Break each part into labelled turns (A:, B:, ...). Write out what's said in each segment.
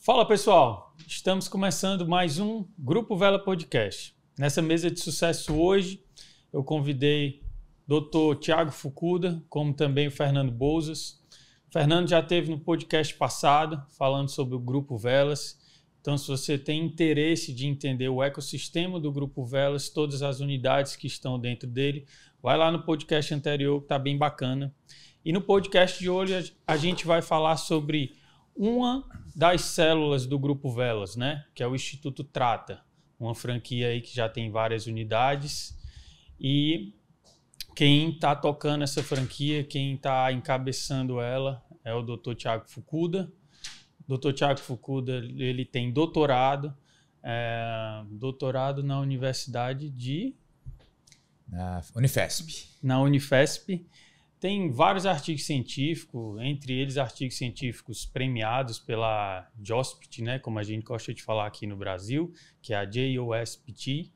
A: Fala pessoal, estamos começando mais um Grupo Vela Podcast. Nessa mesa de sucesso hoje eu convidei o Dr. Thiago Fukuda, como também o Fernando Bouzas. O Fernando já esteve no podcast passado falando sobre o Grupo Velas. Então, se você tem interesse de entender o ecossistema do Grupo Velas, todas as unidades que estão dentro dele, vai lá no podcast anterior que está bem bacana. E no podcast de hoje a gente vai falar sobre uma das células do Grupo Velas, né? Que é o Instituto Trata, uma franquia aí que já tem várias unidades. E quem está tocando essa franquia, quem está encabeçando ela é o Dr. Thiago Fukuda. O Dr. Thiago Fukuda, ele tem doutorado na Universidade de...
B: Na Unifesp.
A: Na Unifesp. Tem vários artigos científicos, entre eles artigos científicos premiados pela JOSPT, né, como a gente gosta de falar aqui no Brasil, que é a JOSPT,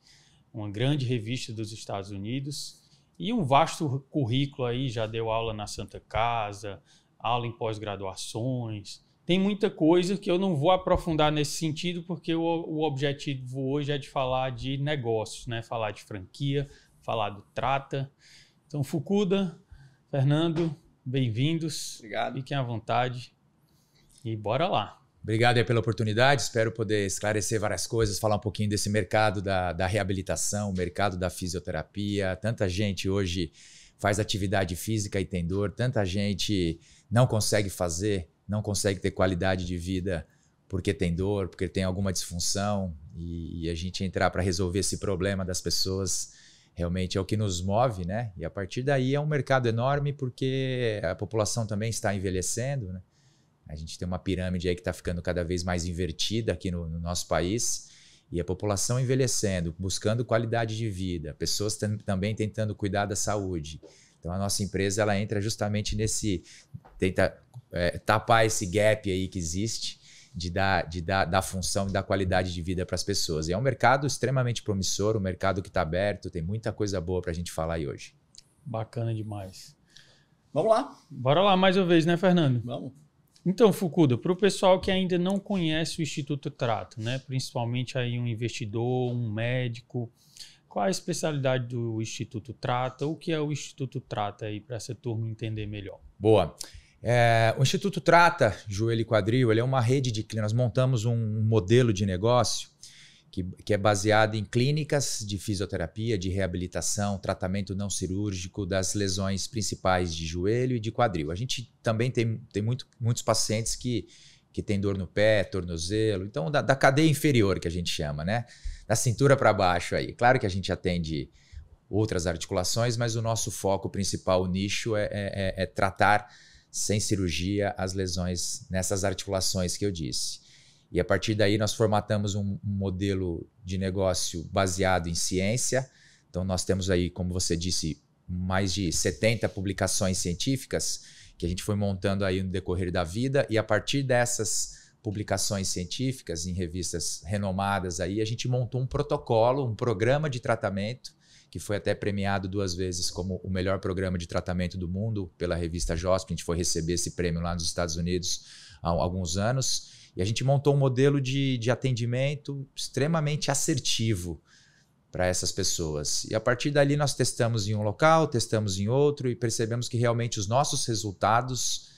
A: uma grande revista dos Estados Unidos, e um vasto currículo aí, já deu aula na Santa Casa, aula em pós-graduações. Tem muita coisa que eu não vou aprofundar nesse sentido, porque o objetivo hoje é de falar de negócios, né, falar de franquia, falar do Trata. Então, Fukuda, Fernando, bem-vindos.
C: Obrigado.
A: Fiquem à vontade e bora lá.
B: Obrigado aí pela oportunidade, espero poder esclarecer várias coisas, falar um pouquinho desse mercado da reabilitação, mercado da fisioterapia. Tanta gente hoje faz atividade física e tem dor, tanta gente não consegue fazer, não consegue ter qualidade de vida porque tem dor, porque tem alguma disfunção, e a gente entrar para resolver esse problema das pessoas realmente é o que nos move, né? E a partir daí é um mercado enorme porque a população também está envelhecendo, né? A gente tem uma pirâmide aí que está ficando cada vez mais invertida aqui no nosso país, e a população envelhecendo, buscando qualidade de vida, pessoas também tentando cuidar da saúde. Então a nossa empresa ela entra justamente tenta tapar esse gap aí que existe, de dar função e dar qualidade de vida para as pessoas. E é um mercado extremamente promissor, um mercado que está aberto, tem muita coisa boa para a gente falar aí hoje.
A: Bacana demais.
C: Vamos lá.
A: Bora lá mais uma vez, né, Fernando?
C: Vamos.
A: Então, Fukuda, para o pessoal que ainda não conhece o Instituto Trata, né, principalmente aí um investidor, um médico, qual a especialidade do Instituto Trata? O que é o Instituto Trata aí para essa turma entender melhor?
B: Boa. O Instituto Trata, Joelho e Quadril, ele é uma rede de clínicas. Nós montamos um modelo de negócio que é baseado em clínicas de fisioterapia, de reabilitação, tratamento não cirúrgico das lesões principais de joelho e de quadril. A gente também tem muitos pacientes que têm dor no pé, tornozelo, então da cadeia inferior que a gente chama, né? Da cintura para baixo aí. Claro que a gente atende outras articulações, mas o nosso foco principal, o nicho, é tratar sem cirurgia as lesões nessas articulações que eu disse. E a partir daí nós formatamos um modelo de negócio baseado em ciência. Então nós temos aí, como você disse, mais de 70 publicações científicas que a gente foi montando aí no decorrer da vida, e a partir dessas publicações científicas em revistas renomadas aí, a gente montou um protocolo, um programa de tratamento que foi até premiado 2 vezes como o melhor programa de tratamento do mundo pela revista JOSP. A gente foi receber esse prêmio lá nos Estados Unidos há alguns anos. E a gente montou um modelo de atendimento extremamente assertivo para essas pessoas. E a partir dali nós testamos em um local, testamos em outro e percebemos que realmente os nossos resultados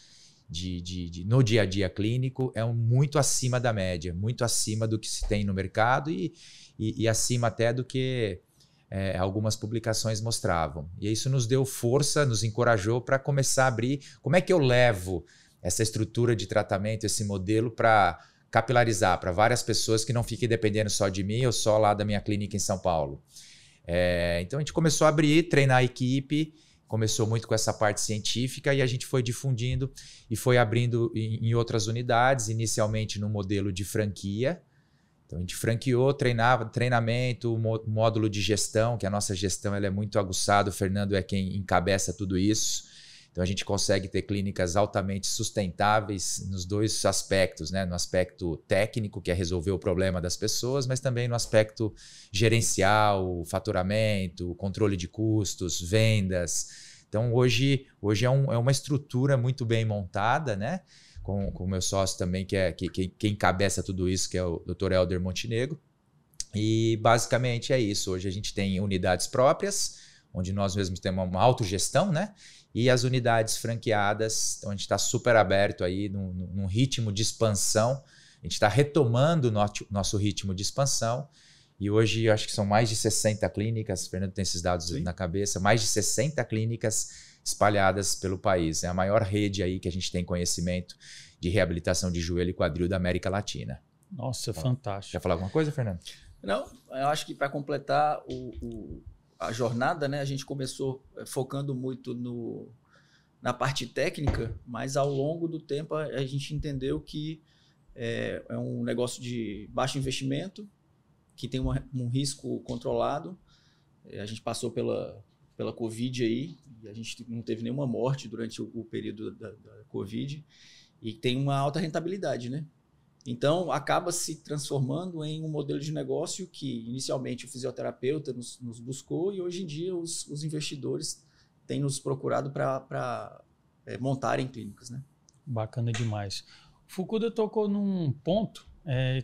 B: no dia a dia clínico é muito acima da média, muito acima do que se tem no mercado e acima até do que algumas publicações mostravam. E isso nos deu força, nos encorajou para começar a abrir. Como é que eu levo essa estrutura de tratamento, esse modelo, para capilarizar para várias pessoas que não fiquem dependendo só de mim ou só lá da minha clínica em São Paulo? Então a gente começou a abrir, treinar a equipe, começou muito com essa parte científica e a gente foi difundindo e foi abrindo em outras unidades, inicialmente no modelo de franquia. Então a gente franqueou, treinamento, módulo de gestão, que a nossa gestão ela é muito aguçada, o Fernando é quem encabeça tudo isso. Então a gente consegue ter clínicas altamente sustentáveis nos 2 aspectos, né? No aspecto técnico, que é resolver o problema das pessoas, mas também no aspecto gerencial, faturamento, controle de custos, vendas. Então hoje é uma estrutura muito bem montada, né? com o meu sócio também, que encabeça tudo isso, que é o Dr. Helder Montenegro. E basicamente é isso. Hoje a gente tem unidades próprias, onde nós mesmos temos uma autogestão, né? E as unidades franqueadas, então a gente está super aberto aí num ritmo de expansão. A gente está retomando o nosso ritmo de expansão. E hoje eu acho que são mais de 60 clínicas, o Fernando tem esses dados na cabeça, mais de 60 clínicas espalhadas pelo país. É a maior rede aí que a gente tem conhecimento de reabilitação de joelho e quadril da América Latina.
A: Nossa, fantástico.
B: Quer falar alguma coisa, Fernando?
C: Não, eu acho que para completar a jornada, né, a gente começou focando muito na parte técnica, mas ao longo do tempo a gente entendeu que é um negócio de baixo investimento, que tem um risco controlado. A gente passou pela Covid aí, e a gente não teve nenhuma morte durante o período da Covid, e tem uma alta rentabilidade, né? Então, acaba se transformando em um modelo de negócio que, inicialmente, o fisioterapeuta nos buscou, e hoje em dia os investidores têm nos procurado para montarem clínicas, né?
A: Bacana demais. O Fukuda tocou num ponto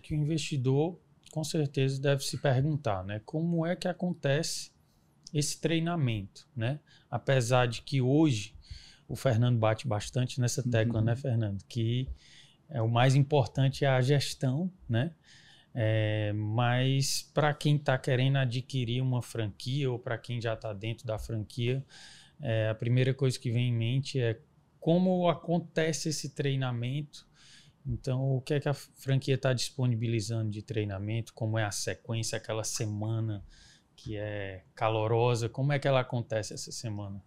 A: que o investidor, com certeza, deve se perguntar, né? Como é que acontece esse treinamento, né? Apesar de que hoje o Fernando bate bastante nessa tecla, né, Fernando? Que o mais importante é a gestão, né? Mas para quem está querendo adquirir uma franquia ou para quem já está dentro da franquia, a primeira coisa que vem em mente é como acontece esse treinamento. Então, o que é que a franquia está disponibilizando de treinamento? Como é a sequência, aquela semana que é calorosa? Como é que ela acontece essa semana?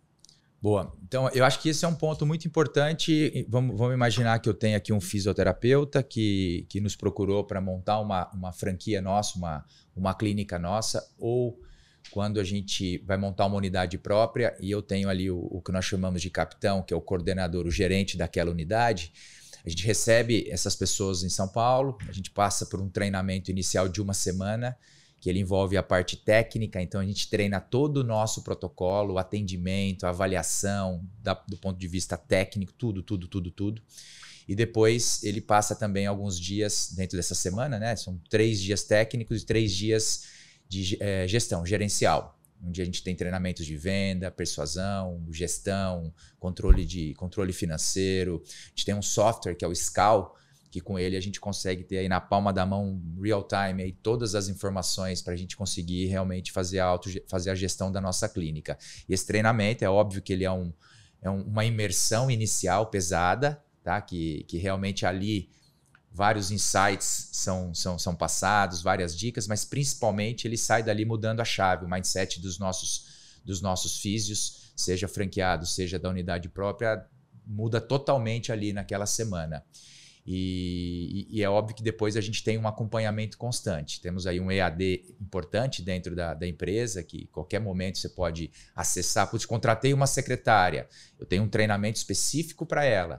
B: Boa. Então, eu acho que esse é um ponto muito importante. Vamos imaginar que eu tenho aqui um fisioterapeuta que nos procurou para montar uma franquia nossa, uma clínica nossa, ou quando a gente vai montar uma unidade própria e eu tenho ali o que nós chamamos de capitão, que é o coordenador, o gerente daquela unidade. A gente recebe essas pessoas em São Paulo, a gente passa por um treinamento inicial de uma semana, que ele envolve a parte técnica, então a gente treina todo o nosso protocolo, o atendimento, a avaliação, do ponto de vista técnico, tudo. E depois ele passa também alguns dias dentro dessa semana, né? São 3 dias técnicos e 3 dias de gestão gerencial, onde a gente tem treinamentos de venda, persuasão, gestão, controle financeiro. A gente tem um software que é o SCAL, que com ele a gente consegue ter aí na palma da mão, real time, aí todas as informações para a gente conseguir realmente fazer a gestão da nossa clínica. E esse treinamento, é óbvio que ele é uma imersão inicial pesada, tá? Que realmente ali vários insights são passados, várias dicas, mas principalmente ele sai dali mudando a chave, o mindset dos nossos físios, seja franqueado, seja da unidade própria, muda totalmente ali naquela semana. E é óbvio que depois a gente tem um acompanhamento constante. Temos aí um EAD importante dentro da empresa, que qualquer momento você pode acessar. Putz, contratei uma secretária, eu tenho um treinamento específico para ela.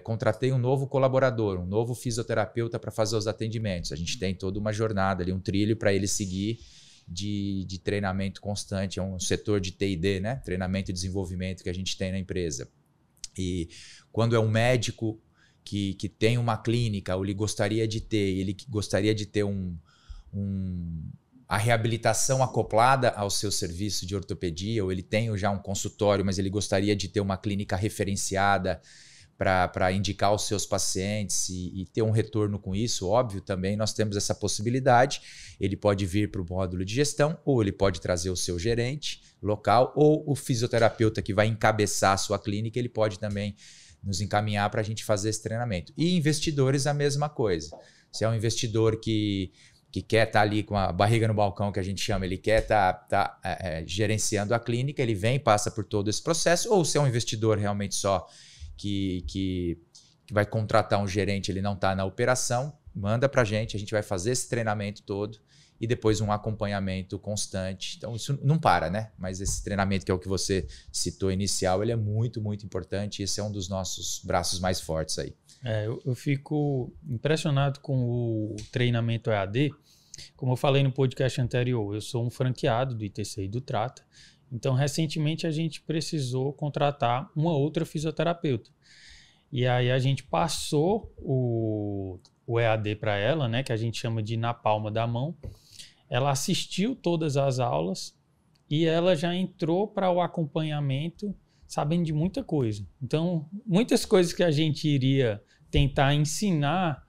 B: Contratei um novo colaborador, um novo fisioterapeuta para fazer os atendimentos. A gente tem toda uma jornada ali, um trilho para ele seguir de treinamento constante. É um setor de T&D, né? Treinamento e desenvolvimento que a gente tem na empresa. E quando é um médico que tem uma clínica, ou ele gostaria de ter a reabilitação acoplada ao seu serviço de ortopedia, ou ele tem já um consultório, mas ele gostaria de ter uma clínica referenciada para indicar aos seus pacientes e ter um retorno com isso, óbvio, também nós temos essa possibilidade. Ele pode vir para o módulo de gestão, ou ele pode trazer o seu gerente local, ou o fisioterapeuta que vai encabeçar a sua clínica, ele pode também nos encaminhar para a gente fazer esse treinamento. E investidores, a mesma coisa. Se é um investidor que quer estar ali com a barriga no balcão, que a gente chama, ele quer estar gerenciando a clínica, ele vem, passa por todo esse processo, ou se é um investidor realmente só que vai contratar um gerente, ele não está na operação, manda para a gente vai fazer esse treinamento todo e depois um acompanhamento constante. Então isso não para, né? Mas esse treinamento, que é o que você citou inicial, ele é muito, muito importante, e esse é um dos nossos braços mais fortes aí.
A: Eu fico impressionado com o treinamento EAD. Como eu falei no podcast anterior, eu sou um franqueado do ITC e do Trata. Então, recentemente, a gente precisou contratar uma outra fisioterapeuta. E aí a gente passou o EAD para ela, né, que a gente chama de na palma da mão. Ela assistiu todas as aulas e ela já entrou para o acompanhamento sabendo de muita coisa. Então, muitas coisas que a gente iria tentar ensinar,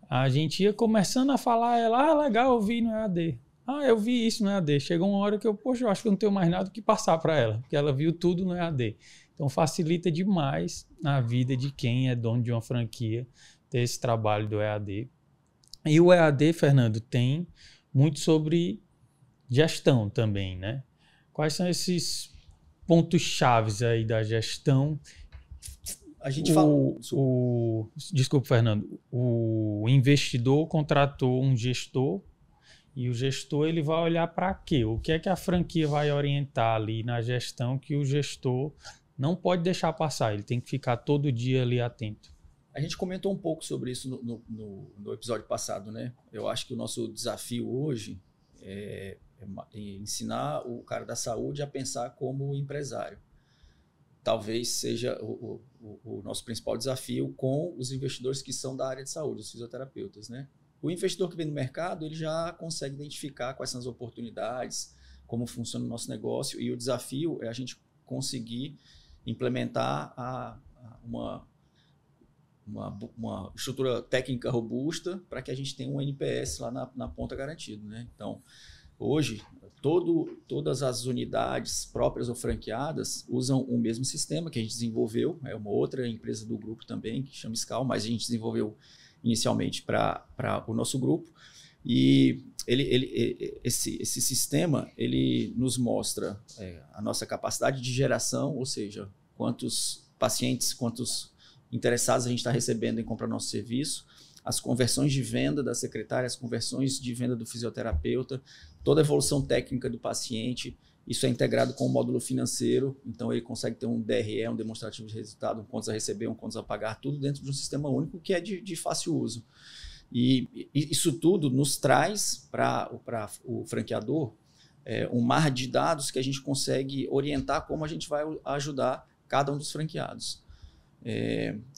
A: a gente ia começando a falar, ela, legal, eu vi no EAD. Eu vi isso no EAD. Chegou uma hora que eu acho que eu não tenho mais nada que passar para ela, porque ela viu tudo no EAD. Então, facilita demais a vida de quem é dono de uma franquia ter esse trabalho do EAD. E o EAD, Fernando, tem muito sobre gestão também, né? Quais são esses pontos chaves aí da gestão?
C: A gente falou...
A: Desculpa, Fernando. O investidor contratou um gestor e o gestor ele vai olhar para quê? O que é que a franquia vai orientar ali na gestão que o gestor não pode deixar passar? Ele tem que ficar todo dia ali atento.
C: A gente comentou um pouco sobre isso no episódio passado, né? Eu acho que o nosso desafio hoje é ensinar o cara da saúde a pensar como empresário. Talvez seja o nosso principal desafio com os investidores que são da área de saúde, os fisioterapeutas, né? O investidor que vem no mercado, ele já consegue identificar quais são as oportunidades, como funciona o nosso negócio, e o desafio é a gente conseguir implementar uma estrutura técnica robusta para que a gente tenha um NPS lá na ponta garantido, né? Então, hoje, todas as unidades próprias ou franqueadas usam o mesmo sistema que a gente desenvolveu. É uma outra empresa do grupo também, que chama Scal, mas a gente desenvolveu inicialmente para o nosso grupo. E esse sistema ele nos mostra a nossa capacidade de geração, ou seja, quantos pacientes, quantos interessados a gente está recebendo em comprar nosso serviço, as conversões de venda da secretária, as conversões de venda do fisioterapeuta, toda a evolução técnica do paciente. Isso é integrado com o módulo financeiro, então ele consegue ter um DRE, um demonstrativo de resultado, um contas a receber, um contas a pagar, tudo dentro de um sistema único que é de fácil uso. E isso tudo nos traz para o franqueador um mar de dados que a gente consegue orientar como a gente vai ajudar cada um dos franqueados.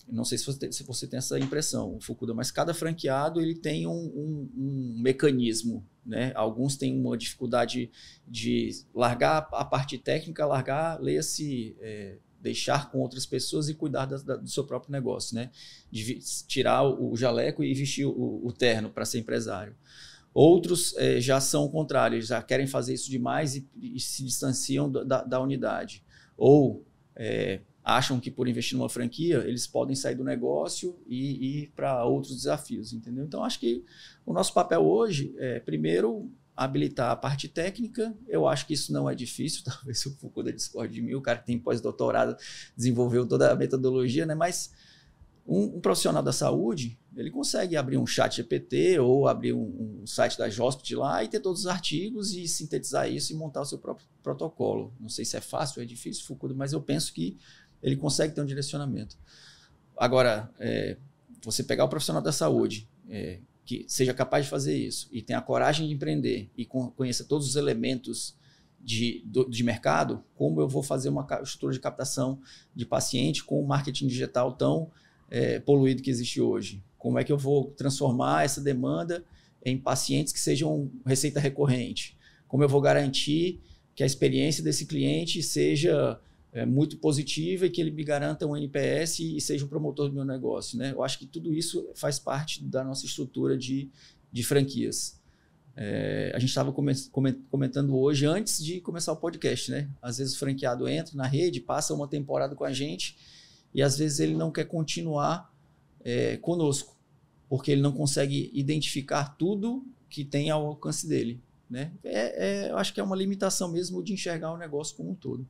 C: Não sei se você tem essa impressão, Fukuda, mas cada franqueado ele tem um mecanismo, né? Alguns têm uma dificuldade de largar a parte técnica, leia-se, deixar com outras pessoas e cuidar do seu próprio negócio, né? De tirar o jaleco e vestir o terno para ser empresário. Outros já são o contrário, eles já querem fazer isso demais e se distanciam da unidade. Ou acham que por investir numa franquia, eles podem sair do negócio e ir para outros desafios, entendeu? Então, acho que o nosso papel hoje é, primeiro, habilitar a parte técnica. Eu acho que isso não é difícil, talvez o Fukuda discorde de mim, o cara que tem pós-doutorado desenvolveu toda a metodologia, né? Mas um profissional da saúde, ele consegue abrir um chat GPT ou abrir um site da Jospit lá e ter todos os artigos e sintetizar isso e montar o seu próprio protocolo. Não sei se é fácil ou é difícil, Fukuda, mas eu penso que ele consegue ter um direcionamento. Agora, você pegar o profissional da saúde, que seja capaz de fazer isso e tenha a coragem de empreender e conheça todos os elementos de mercado, como eu vou fazer uma estrutura de captação de paciente com o marketing digital tão poluído que existe hoje? Como é que eu vou transformar essa demanda em pacientes que sejam receita recorrente? Como eu vou garantir que a experiência desse cliente seja muito positiva e que ele me garanta um NPS e seja um promotor do meu negócio, né? Eu acho que tudo isso faz parte da nossa estrutura de franquias. A gente estava comentando hoje, antes de começar o podcast, né? Às vezes o franqueado entra na rede, passa uma temporada com a gente e às vezes ele não quer continuar conosco, porque ele não consegue identificar tudo que tem ao alcance dele, né? Eu acho que é uma limitação mesmo de enxergar o negócio como um todo.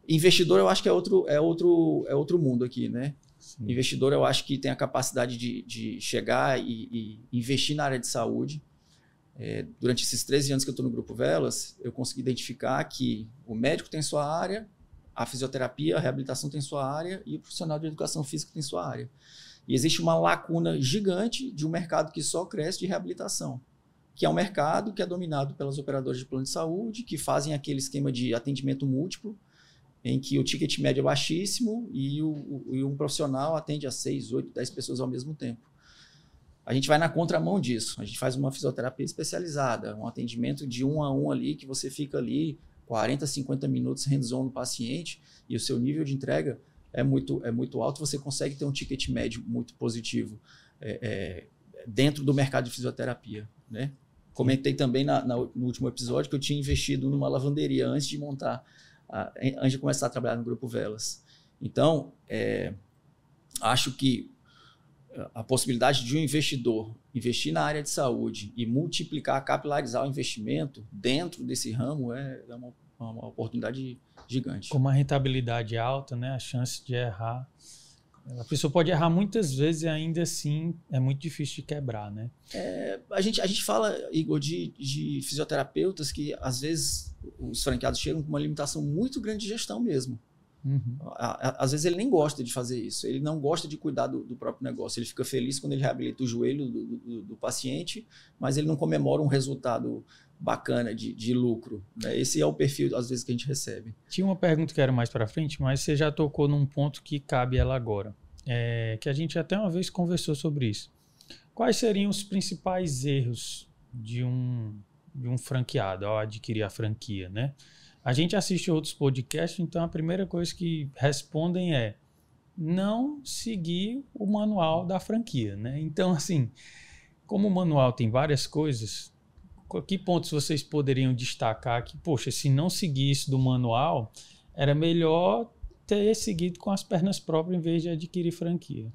C: Investidor, eu acho que é outro mundo aqui, né? Sim. Investidor, eu acho que tem a capacidade de chegar e investir na área de saúde. Durante esses 13 anos que eu estou no Grupo Velas, eu consegui identificar que o médico tem sua área, a fisioterapia, a reabilitação tem sua área e o profissional de educação física tem sua área. E existe uma lacuna gigante de um mercado que só cresce de reabilitação, que é um mercado que é dominado pelas operadoras de plano de saúde, que fazem aquele esquema de atendimento múltiplo, em que o ticket médio é baixíssimo e um profissional atende a 6, 8, 10 pessoas ao mesmo tempo. A gente vai na contramão disso. A gente faz uma fisioterapia especializada, um atendimento de 1 a 1 ali, que você fica ali 40, 50 minutos hands-on no paciente e o seu nível de entrega é muito alto. Você consegue ter um ticket médio muito positivo dentro do mercado de fisioterapia, né? Comentei também no último episódio que eu tinha investido numa lavanderia antes de começar a trabalhar no Grupo Velas. Então, acho que a possibilidade de um investidor investir na área de saúde e multiplicar, capilarizar o investimento dentro desse ramo é uma oportunidade gigante.
A: Com uma rentabilidade alta, né, a chance de errar. A pessoa pode errar muitas vezes e ainda assim é muito difícil de quebrar, né?
C: A gente fala, Igor, de fisioterapeutas que às vezes os franqueados chegam com uma limitação muito grande de gestão mesmo.
A: Uhum.
C: Às vezes ele nem gosta de fazer isso, ele não gosta de cuidar do próprio negócio, ele fica feliz quando ele reabilita o joelho do paciente, mas ele não comemora um resultado bacana de lucro, né? Esse é o perfil, às vezes, que a gente recebe.
A: Tinha uma pergunta que era mais para frente, mas você já tocou num ponto que cabe ela agora, que a gente até uma vez conversou sobre isso. Quais seriam os principais erros de um franqueado ao adquirir a franquia, né? A gente assiste outros podcasts, então a primeira coisa que respondem é não seguir o manual da franquia, né? Então, assim, como o manual tem várias coisas, que pontos vocês poderiam destacar que, poxa, se não seguir isso do manual, era melhor ter seguido com as pernas próprias em vez de adquirir franquia?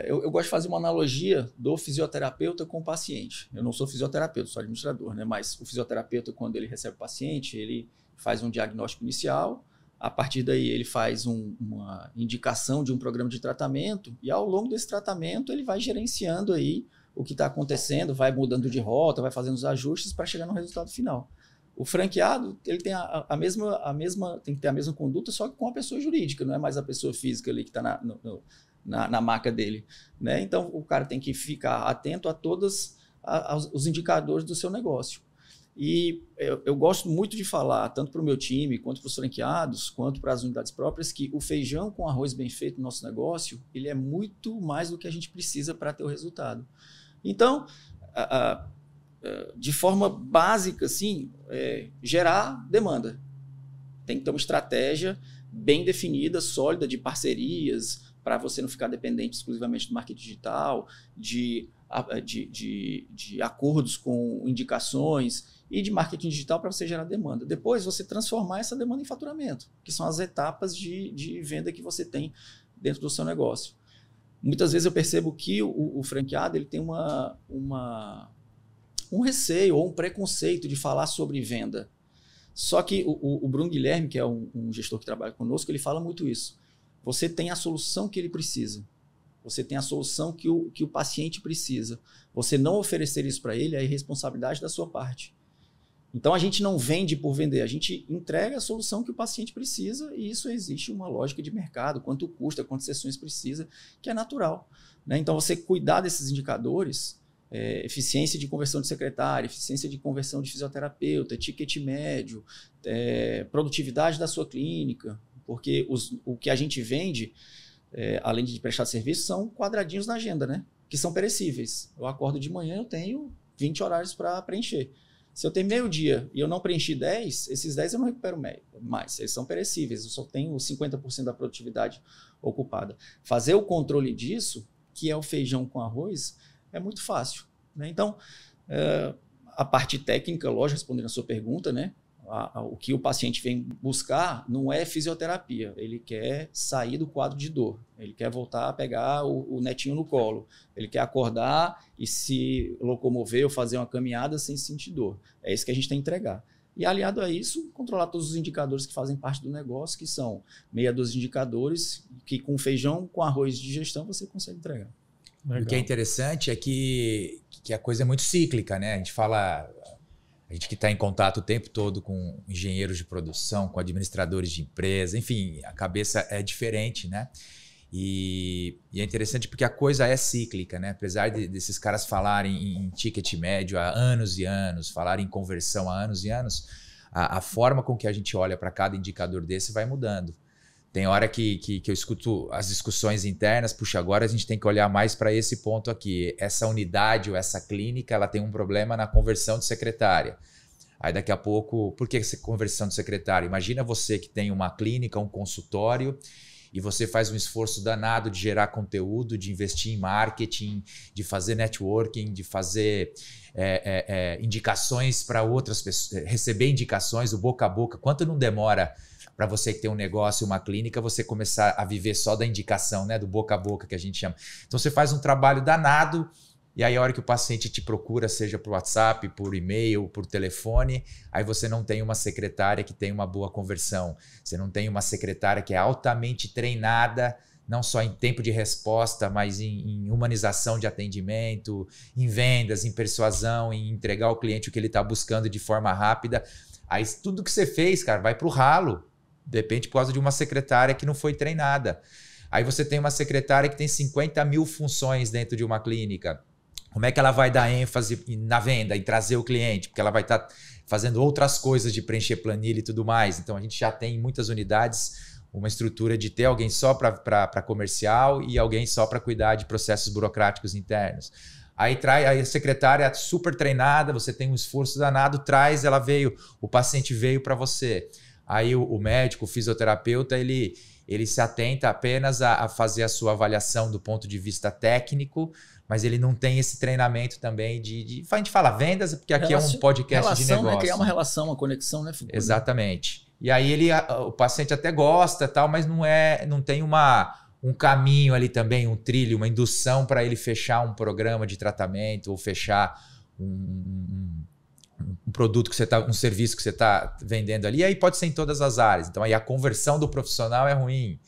C: Eu gosto de fazer uma analogia do fisioterapeuta com o paciente. Eu não sou fisioterapeuta, sou administrador, né? Mas o fisioterapeuta, quando ele recebe o paciente, ele faz um diagnóstico inicial, a partir daí ele faz uma indicação de um programa de tratamento e ao longo desse tratamento ele vai gerenciando aí o que está acontecendo, vai mudando de rota, vai fazendo os ajustes para chegar no resultado final. O franqueado, ele tem tem que ter a mesma conduta, só que com a pessoa jurídica, não é mais a pessoa física ali que está na maca dele, né? Então, o cara tem que ficar atento a todos os indicadores do seu negócio. E eu gosto muito de falar, tanto para o meu time, quanto para os franqueados, quanto para as unidades próprias, que o feijão com arroz bem feito no nosso negócio, ele é muito mais do que a gente precisa para ter o resultado. Então, de forma básica, assim, gerar demanda. Tem que ter uma estratégia bem definida, sólida, de parcerias, para você não ficar dependente exclusivamente do marketing digital, de acordos com indicações e de marketing digital para você gerar demanda. Depois, você transformar essa demanda em faturamento, que são as etapas de venda que você tem dentro do seu negócio. Muitas vezes eu percebo que o franqueado ele tem um receio ou um preconceito de falar sobre venda. Só que o Bruno Guilherme, que é um gestor que trabalha conosco, ele fala muito isso. Você tem a solução que ele precisa. Você tem a solução que o paciente precisa. Você não oferecer isso para ele é irresponsabilidade da sua parte. Então, a gente não vende por vender, a gente entrega a solução que o paciente precisa e isso existe uma lógica de mercado, quanto custa, quantas sessões precisa, que é natural, né? Então, você cuidar desses indicadores, eficiência de conversão de secretário, eficiência de conversão de fisioterapeuta, ticket médio, produtividade da sua clínica, porque o que a gente vende, além de prestar serviço, são quadradinhos na agenda, né? Que são perecíveis. Eu acordo de manhã, eu tenho 20 horários para preencher. Se eu tenho meio dia e eu não preenchi 10, esses 10 eu não recupero mais. Eles são perecíveis, eu só tenho 50% da produtividade ocupada. Fazer o controle disso, que é o feijão com arroz, é muito fácil, né? Então, a parte técnica, lógico, respondendo a sua pergunta, né? O que o paciente vem buscar não é fisioterapia, ele quer sair do quadro de dor, ele quer voltar a pegar o netinho no colo, ele quer acordar e se locomover ou fazer uma caminhada sem sentir dor. É isso que a gente tem que entregar. E aliado a isso, controlar todos os indicadores que fazem parte do negócio, que são meia dúzia de indicadores que com feijão, com arroz de gestão você consegue entregar.
B: Legal. O que é interessante é que a coisa é muito cíclica, né? A gente que está em contato o tempo todo com engenheiros de produção, com administradores de empresa, enfim, a cabeça é diferente, né? E é interessante porque a coisa é cíclica, né? Apesar desses caras falarem em ticket médio há anos e anos, falarem em conversão há anos e anos, a forma com que a gente olha para cada indicador desse vai mudando. Tem hora que eu escuto as discussões internas, puxa, agora a gente tem que olhar mais para esse ponto aqui. Essa unidade ou essa clínica, ela tem um problema na conversão de secretária. Aí daqui a pouco, por que essa conversão de secretária? Imagina você que tem uma clínica, um consultório, e você faz um esforço danado de gerar conteúdo, de investir em marketing, de fazer networking, de fazer indicações para outras pessoas, receber indicações, o boca a boca. Quanto não demora para você que tem um negócio, uma clínica, você começar a viver só da indicação, né? Do boca a boca que a gente chama. Então você faz um trabalho danado e aí a hora que o paciente te procura, seja por WhatsApp, por e-mail, por telefone, aí você não tem uma secretária que tem uma boa conversão. Você não tem uma secretária que é altamente treinada, não só em tempo de resposta, mas em humanização de atendimento, em vendas, em persuasão, em entregar ao cliente o que ele está buscando de forma rápida. Aí tudo que você fez, cara, vai para o ralo. De repente, por causa de uma secretária que não foi treinada. Aí você tem uma secretária que tem 50 mil funções dentro de uma clínica. Como é que ela vai dar ênfase na venda, em trazer o cliente? Porque ela vai estar fazendo outras coisas de preencher planilha e tudo mais. Então, a gente já tem em muitas unidades uma estrutura de ter alguém só para comercial e alguém só para cuidar de processos burocráticos internos. Aí a secretária super treinada, você tem um esforço danado, ela veio, o paciente veio para você. Aí o médico, o fisioterapeuta, ele se atenta apenas a fazer a sua avaliação do ponto de vista técnico, mas ele não tem esse treinamento também a gente fala vendas, porque aqui é um podcast de negócio.
C: Né? Criar uma relação, uma conexão, né, Fukuda?
B: Exatamente. E aí o paciente até gosta, tal, mas não tem um caminho ali também, um trilho, uma indução para ele fechar um programa de tratamento ou fechar um produto que você tá, um serviço que você está vendendo ali. E aí pode ser em todas as áreas. Então aí a conversão do profissional é ruim.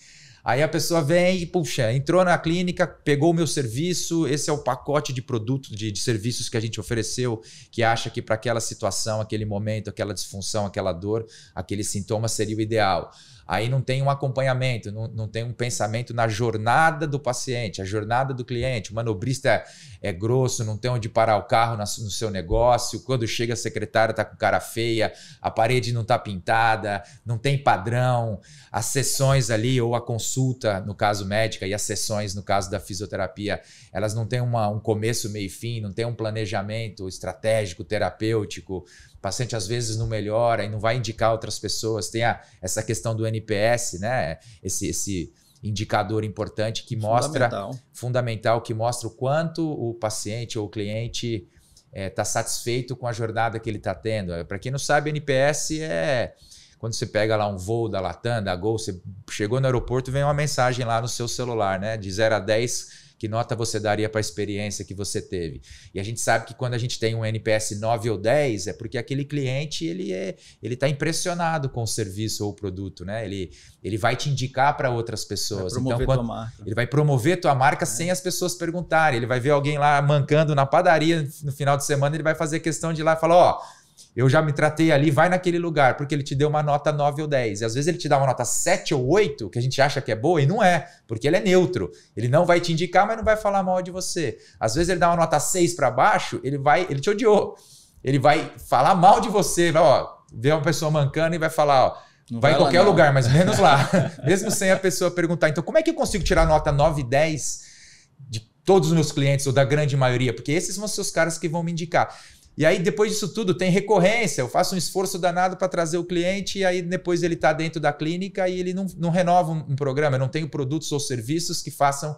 B: Aí a pessoa vem e, puxa, entrou na clínica, pegou o meu serviço, esse é o pacote de produtos, de serviços que a gente ofereceu, que acha que para aquela situação, aquele momento, aquela disfunção, aquela dor, aquele sintoma seria o ideal. Aí não tem um acompanhamento, não tem um pensamento na jornada do paciente, a jornada do cliente. O manobrista é grosso, não tem onde parar o carro no seu negócio. Quando chega a secretária está com cara feia, a parede não está pintada, não tem padrão. As sessões ali, ou a consulta, no caso médica, e as sessões, no caso da fisioterapia, elas não têm um começo, meio e fim, não tem um planejamento estratégico, terapêutico. O paciente às vezes não melhora e não vai indicar outras pessoas. Tem essa questão do NPS, né? Esse indicador importante que mostra, fundamental, que mostra o quanto o paciente ou o cliente está satisfeito com a jornada que ele está tendo. Para quem não sabe, NPS é quando você pega lá um voo da Latam, da Gol, você chegou no aeroporto, vem uma mensagem lá no seu celular, né? De 0 a 10, que nota você daria para a experiência que você teve? E a gente sabe que quando a gente tem um NPS 9 ou 10, é porque aquele cliente ele está impressionado com o serviço ou o produto, né? Ele vai te indicar para outras pessoas.
C: Vai promover tua marca.
B: Ele vai promover tua marca sem as pessoas perguntarem. Ele vai ver alguém lá mancando na padaria no final de semana, ele vai fazer questão de ir lá e falar, ó, eu já me tratei ali, vai naquele lugar, porque ele te deu uma nota 9 ou 10. E às vezes ele te dá uma nota 7 ou 8, que a gente acha que é boa, e não é, porque ele é neutro. Ele não vai te indicar, mas não vai falar mal de você. Às vezes ele dá uma nota 6 para baixo, ele te odiou. Ele vai falar mal de você, vai, ó, ver uma pessoa mancando e vai falar, ó, vai em qualquer lugar, mas menos lá. Mesmo sem a pessoa perguntar. Então, como é que eu consigo tirar nota 9 e 10 de todos os meus clientes, ou da grande maioria? Porque esses vão ser os caras que vão me indicar. E aí, depois disso tudo, tem recorrência. Eu faço um esforço danado para trazer o cliente e aí depois ele está dentro da clínica e ele não renova um programa. Eu não tenho produtos ou serviços que façam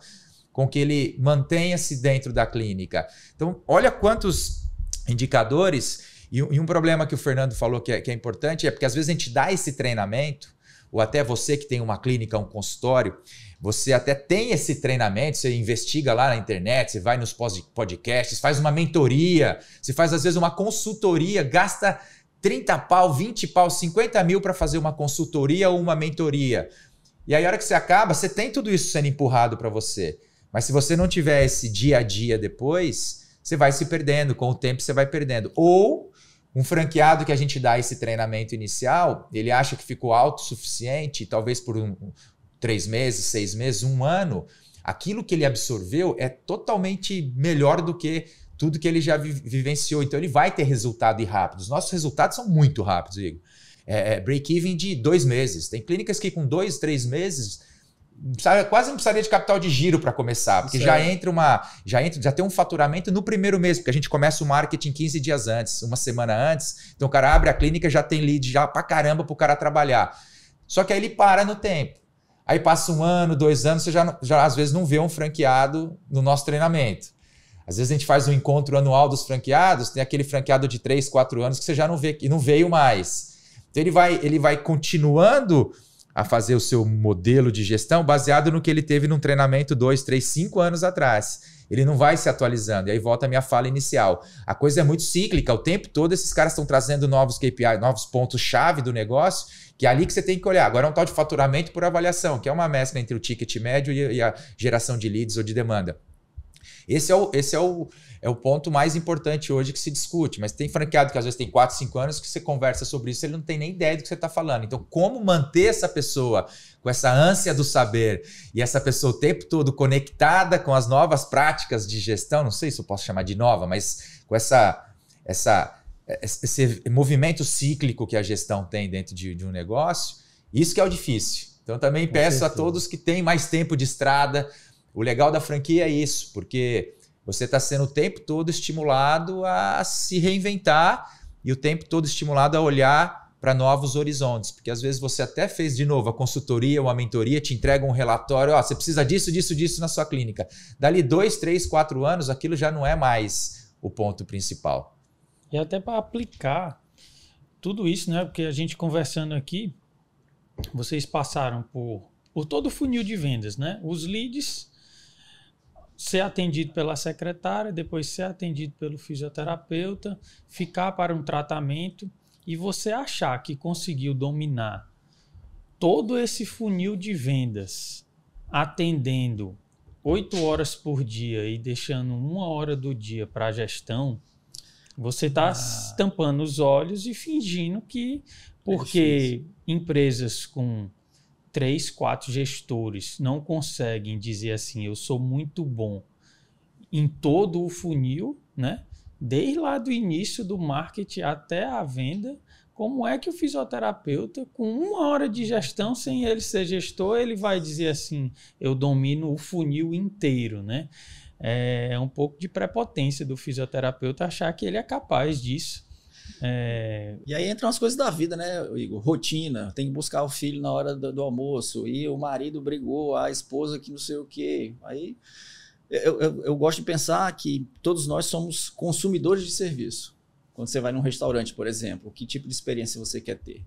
B: com que ele mantenha-se dentro da clínica. Então, olha quantos indicadores. E um problema que o Fernando falou que é importante é porque às vezes a gente dá esse treinamento, ou até você que tem uma clínica, um consultório, você até tem esse treinamento, você investiga lá na internet, você vai nos podcasts, faz uma mentoria, você faz às vezes uma consultoria, gasta 30 pau, 20 pau, 50 mil para fazer uma consultoria ou uma mentoria. E aí a hora que você acaba, você tem tudo isso sendo empurrado para você. Mas se você não tiver esse dia a dia depois, você vai se perdendo, com o tempo você vai perdendo. Ou um franqueado que a gente dá esse treinamento inicial, ele acha que ficou autossuficiente, talvez por 3 meses, 6 meses, 1 ano, aquilo que ele absorveu é totalmente melhor do que tudo que ele já vivenciou. Então ele vai ter resultado rápido. Os nossos resultados são muito rápidos, Igor. Break-even de 2 meses. Tem clínicas que com 2, 3 meses quase não precisaria de capital de giro para começar, porque já tem um faturamento no primeiro mês, porque a gente começa o marketing 15 dias antes, uma semana antes. Então o cara abre a clínica, já tem lead já pra caramba pro cara trabalhar. Só que aí ele para no tempo. Aí passa 1 ano, 2 anos, você já às vezes não vê um franqueado no nosso treinamento. Às vezes a gente faz um encontro anual dos franqueados, tem aquele franqueado de 3, 4 anos que você já não vê, e não veio mais. Então ele vai continuando a fazer o seu modelo de gestão baseado no que ele teve num treinamento 2, 3, 5 anos atrás. Ele não vai se atualizando. E aí volta a minha fala inicial. A coisa é muito cíclica. O tempo todo esses caras estão trazendo novos KPI, novos pontos-chave do negócio, que é ali que você tem que olhar. Agora é um tal de faturamento por avaliação, que é uma mescla entre o ticket médio e a geração de leads ou de demanda. Esse é o ponto mais importante hoje que se discute, mas tem franqueado que às vezes tem 4, 5 anos que você conversa sobre isso, ele não tem nem ideia do que você está falando. Então, como manter essa pessoa com essa ânsia do saber e essa pessoa o tempo todo conectada com as novas práticas de gestão, não sei se eu posso chamar de nova, mas com esse movimento cíclico que a gestão tem dentro de um negócio, isso que é o difícil. Então, também peço a todos que têm mais tempo de estrada. O legal da franquia é isso, porque você está sendo o tempo todo estimulado a se reinventar e o tempo todo estimulado a olhar para novos horizontes. Porque às vezes você até fez de novo a consultoria ou a mentoria, te entrega um relatório, você precisa disso, disso, disso na sua clínica. Dali 2, 3, 4 anos, aquilo já não é mais o ponto principal.
A: E até para aplicar tudo isso, né? Porque a gente conversando aqui, vocês passaram por todo o funil de vendas, né? Os leads, ser atendido pela secretária, depois ser atendido pelo fisioterapeuta, ficar para um tratamento e você achar que conseguiu dominar todo esse funil de vendas, atendendo 8 horas por dia e deixando 1 hora do dia para a gestão, você está tampando os olhos e fingindo que porque empresas com 3, 4 gestores não conseguem dizer assim, eu sou muito bom em todo o funil, né? Desde lá do início do marketing até a venda, como é que o fisioterapeuta, com 1 hora de gestão, sem ele ser gestor, ele vai dizer assim, eu domino o funil inteiro, né? É um pouco de prepotência do fisioterapeuta achar que ele é capaz disso.
C: E aí entram as coisas da vida, né, Igor? Rotina, tem que buscar o filho na hora do almoço, e o marido brigou, a esposa que não sei o quê. Aí eu gosto de pensar que todos nós somos consumidores de serviço. Quando você vai num restaurante, por exemplo, que tipo de experiência você quer ter?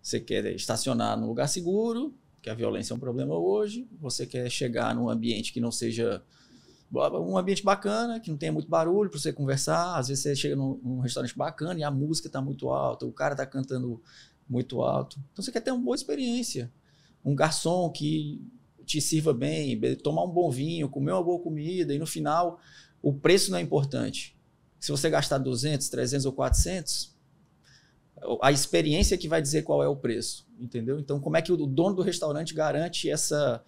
C: Você quer estacionar num lugar seguro, que a violência é um problema hoje, você quer chegar num ambiente que não seja um ambiente bacana, que não tenha muito barulho para você conversar. Às vezes você chega num restaurante bacana e a música está muito alta, o cara está cantando muito alto. Então você quer ter uma boa experiência. Um garçom que te sirva bem, tomar um bom vinho, comer uma boa comida e no final o preço não é importante. Se você gastar 200, 300 ou 400, a experiência que vai dizer qual é o preço, entendeu? Então como é que o dono do restaurante garante essa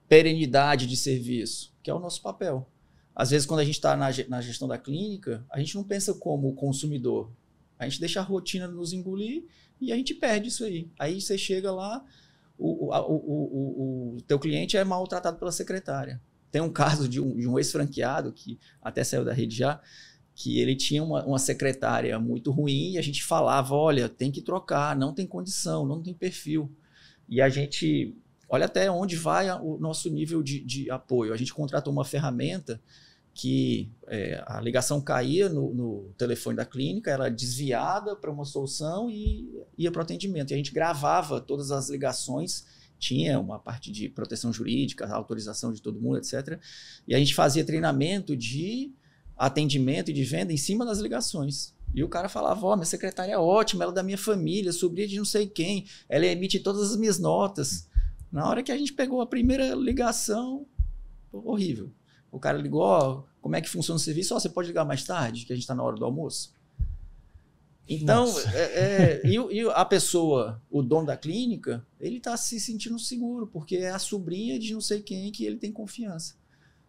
C: perenidade de serviço, que é o nosso papel. Às vezes, quando a gente está na gestão da clínica, a gente não pensa como consumidor. A gente deixa a rotina nos engolir e a gente perde isso aí. Aí você chega lá, o teu cliente é maltratado pela secretária. Tem um caso de um ex-franqueado, que até saiu da rede já, que ele tinha uma secretária muito ruim e a gente falava, olha, tem que trocar, não tem condição, não tem perfil. E a gente... Olha até onde vai o nosso nível de apoio. A gente contratou uma ferramenta que a ligação caía no telefone da clínica, era desviada para uma solução e ia para o atendimento. E a gente gravava todas as ligações, tinha uma parte de proteção jurídica, autorização de todo mundo, etc. E a gente fazia treinamento de atendimento e de venda em cima das ligações. E o cara falava, minha secretária é ótima, ela é da minha família, sobrinha de não sei quem, ela emite todas as minhas notas. Na hora que a gente pegou a primeira ligação, horrível. O cara ligou, como é que funciona o serviço? Você pode ligar mais tarde, que a gente está na hora do almoço. Então, e a pessoa, o dono da clínica, ele está se sentindo seguro, porque é a sobrinha de não sei quem que ele tem confiança.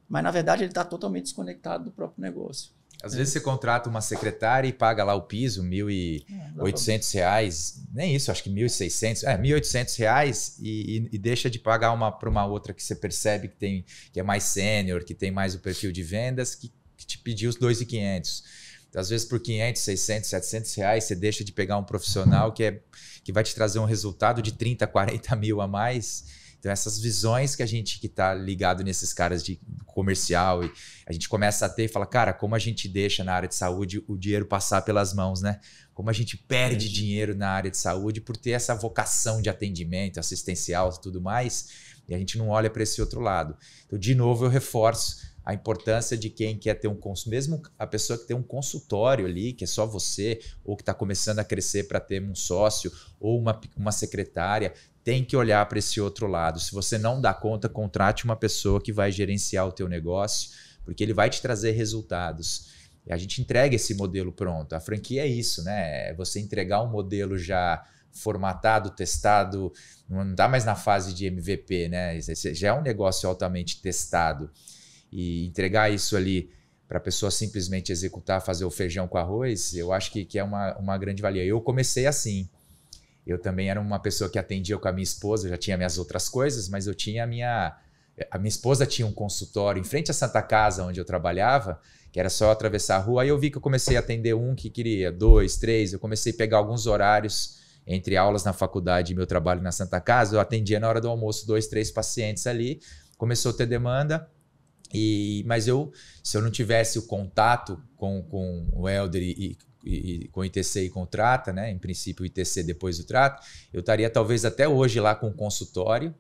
C: Mas, na verdade, ele está totalmente desconectado do próprio negócio.
B: Às vezes você contrata uma secretária e paga lá o piso, R$1.800, nem isso, acho que R$1.600, R$1.800 e deixa de pagar para uma outra que você percebe que é mais sênior, que tem mais o perfil de vendas, que te pediu os R$2.500. Então, às vezes por R$500, R$600, R$700 você deixa de pegar um profissional que vai te trazer um resultado de 30, 40 mil a mais. Então, essas visões que a gente que está ligado nesses caras de comercial, e a gente começa a ter e fala, cara, como a gente deixa na área de saúde o dinheiro passar pelas mãos, né? Como a gente perde dinheiro na área de saúde por ter essa vocação de atendimento, assistencial e tudo mais, e a gente não olha para esse outro lado. Então, de novo, eu reforço a importância de quem quer ter mesmo a pessoa que tem um consultório ali, que é só você, ou que está começando a crescer para ter um sócio, ou uma secretária, tem que olhar para esse outro lado. Se você não dá conta, contrate uma pessoa que vai gerenciar o teu negócio, porque ele vai te trazer resultados. E a gente entrega esse modelo pronto. A franquia é isso, né? É você entregar um modelo já formatado, testado, não está mais na fase de MVP, né? Já é um negócio altamente testado. E entregar isso ali para a pessoa simplesmente executar, fazer o feijão com arroz, eu acho que é uma grande valia. Eu comecei assim. Eu também era uma pessoa que atendia com a minha esposa, eu já tinha minhas outras coisas, mas eu tinha a minha esposa tinha um consultório em frente à Santa Casa, onde eu trabalhava, que era só atravessar a rua. Aí eu vi que eu comecei a atender um que queria, 2, 3, eu comecei a pegar alguns horários entre aulas na faculdade e meu trabalho na Santa Casa, eu atendia na hora do almoço 2, 3 pacientes ali, começou a ter demanda, mas se eu não tivesse o contato com o Helder e com o ITC e com o Trata, né? Em princípio o ITC depois do Trata, eu estaria talvez até hoje lá com um consultório,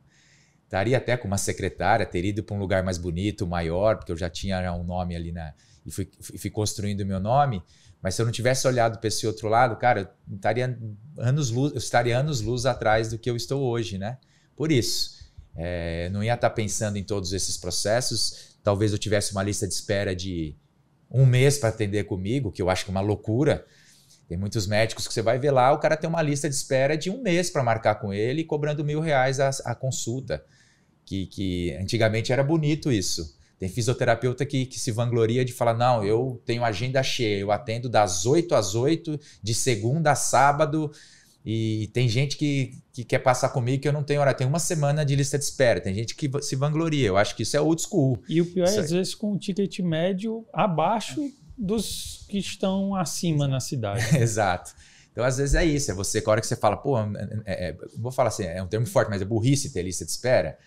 B: estaria até com uma secretária, teria ido para um lugar mais bonito, maior, porque eu já tinha um nome ali e fui construindo o meu nome, mas se eu não tivesse olhado para esse outro lado, cara, eu estaria anos-luz atrás do que eu estou hoje, né? Por isso, não ia estar pensando em todos esses processos, talvez eu tivesse uma lista de espera de 1 mês para atender comigo, que eu acho que é uma loucura. Tem muitos médicos que você vai ver lá, o cara tem uma lista de espera de 1 mês para marcar com ele, cobrando R$1.000 a consulta. Que antigamente era bonito isso. Tem fisioterapeuta que se vangloria de falar, não, eu tenho agenda cheia, eu atendo das 8 às 8, de segunda a sábado, e tem gente que quer passar comigo que eu não tenho hora. Tem 1 semana de lista de espera. Tem gente que se vangloria. Eu acho que isso é old school.
A: E o pior é, às vezes, com um ticket médio abaixo dos que estão acima na cidade.
B: Exato. Então, às vezes é isso. É você, a hora que você fala, pô, vou falar assim, é um termo forte, mas é burrice ter lista de espera.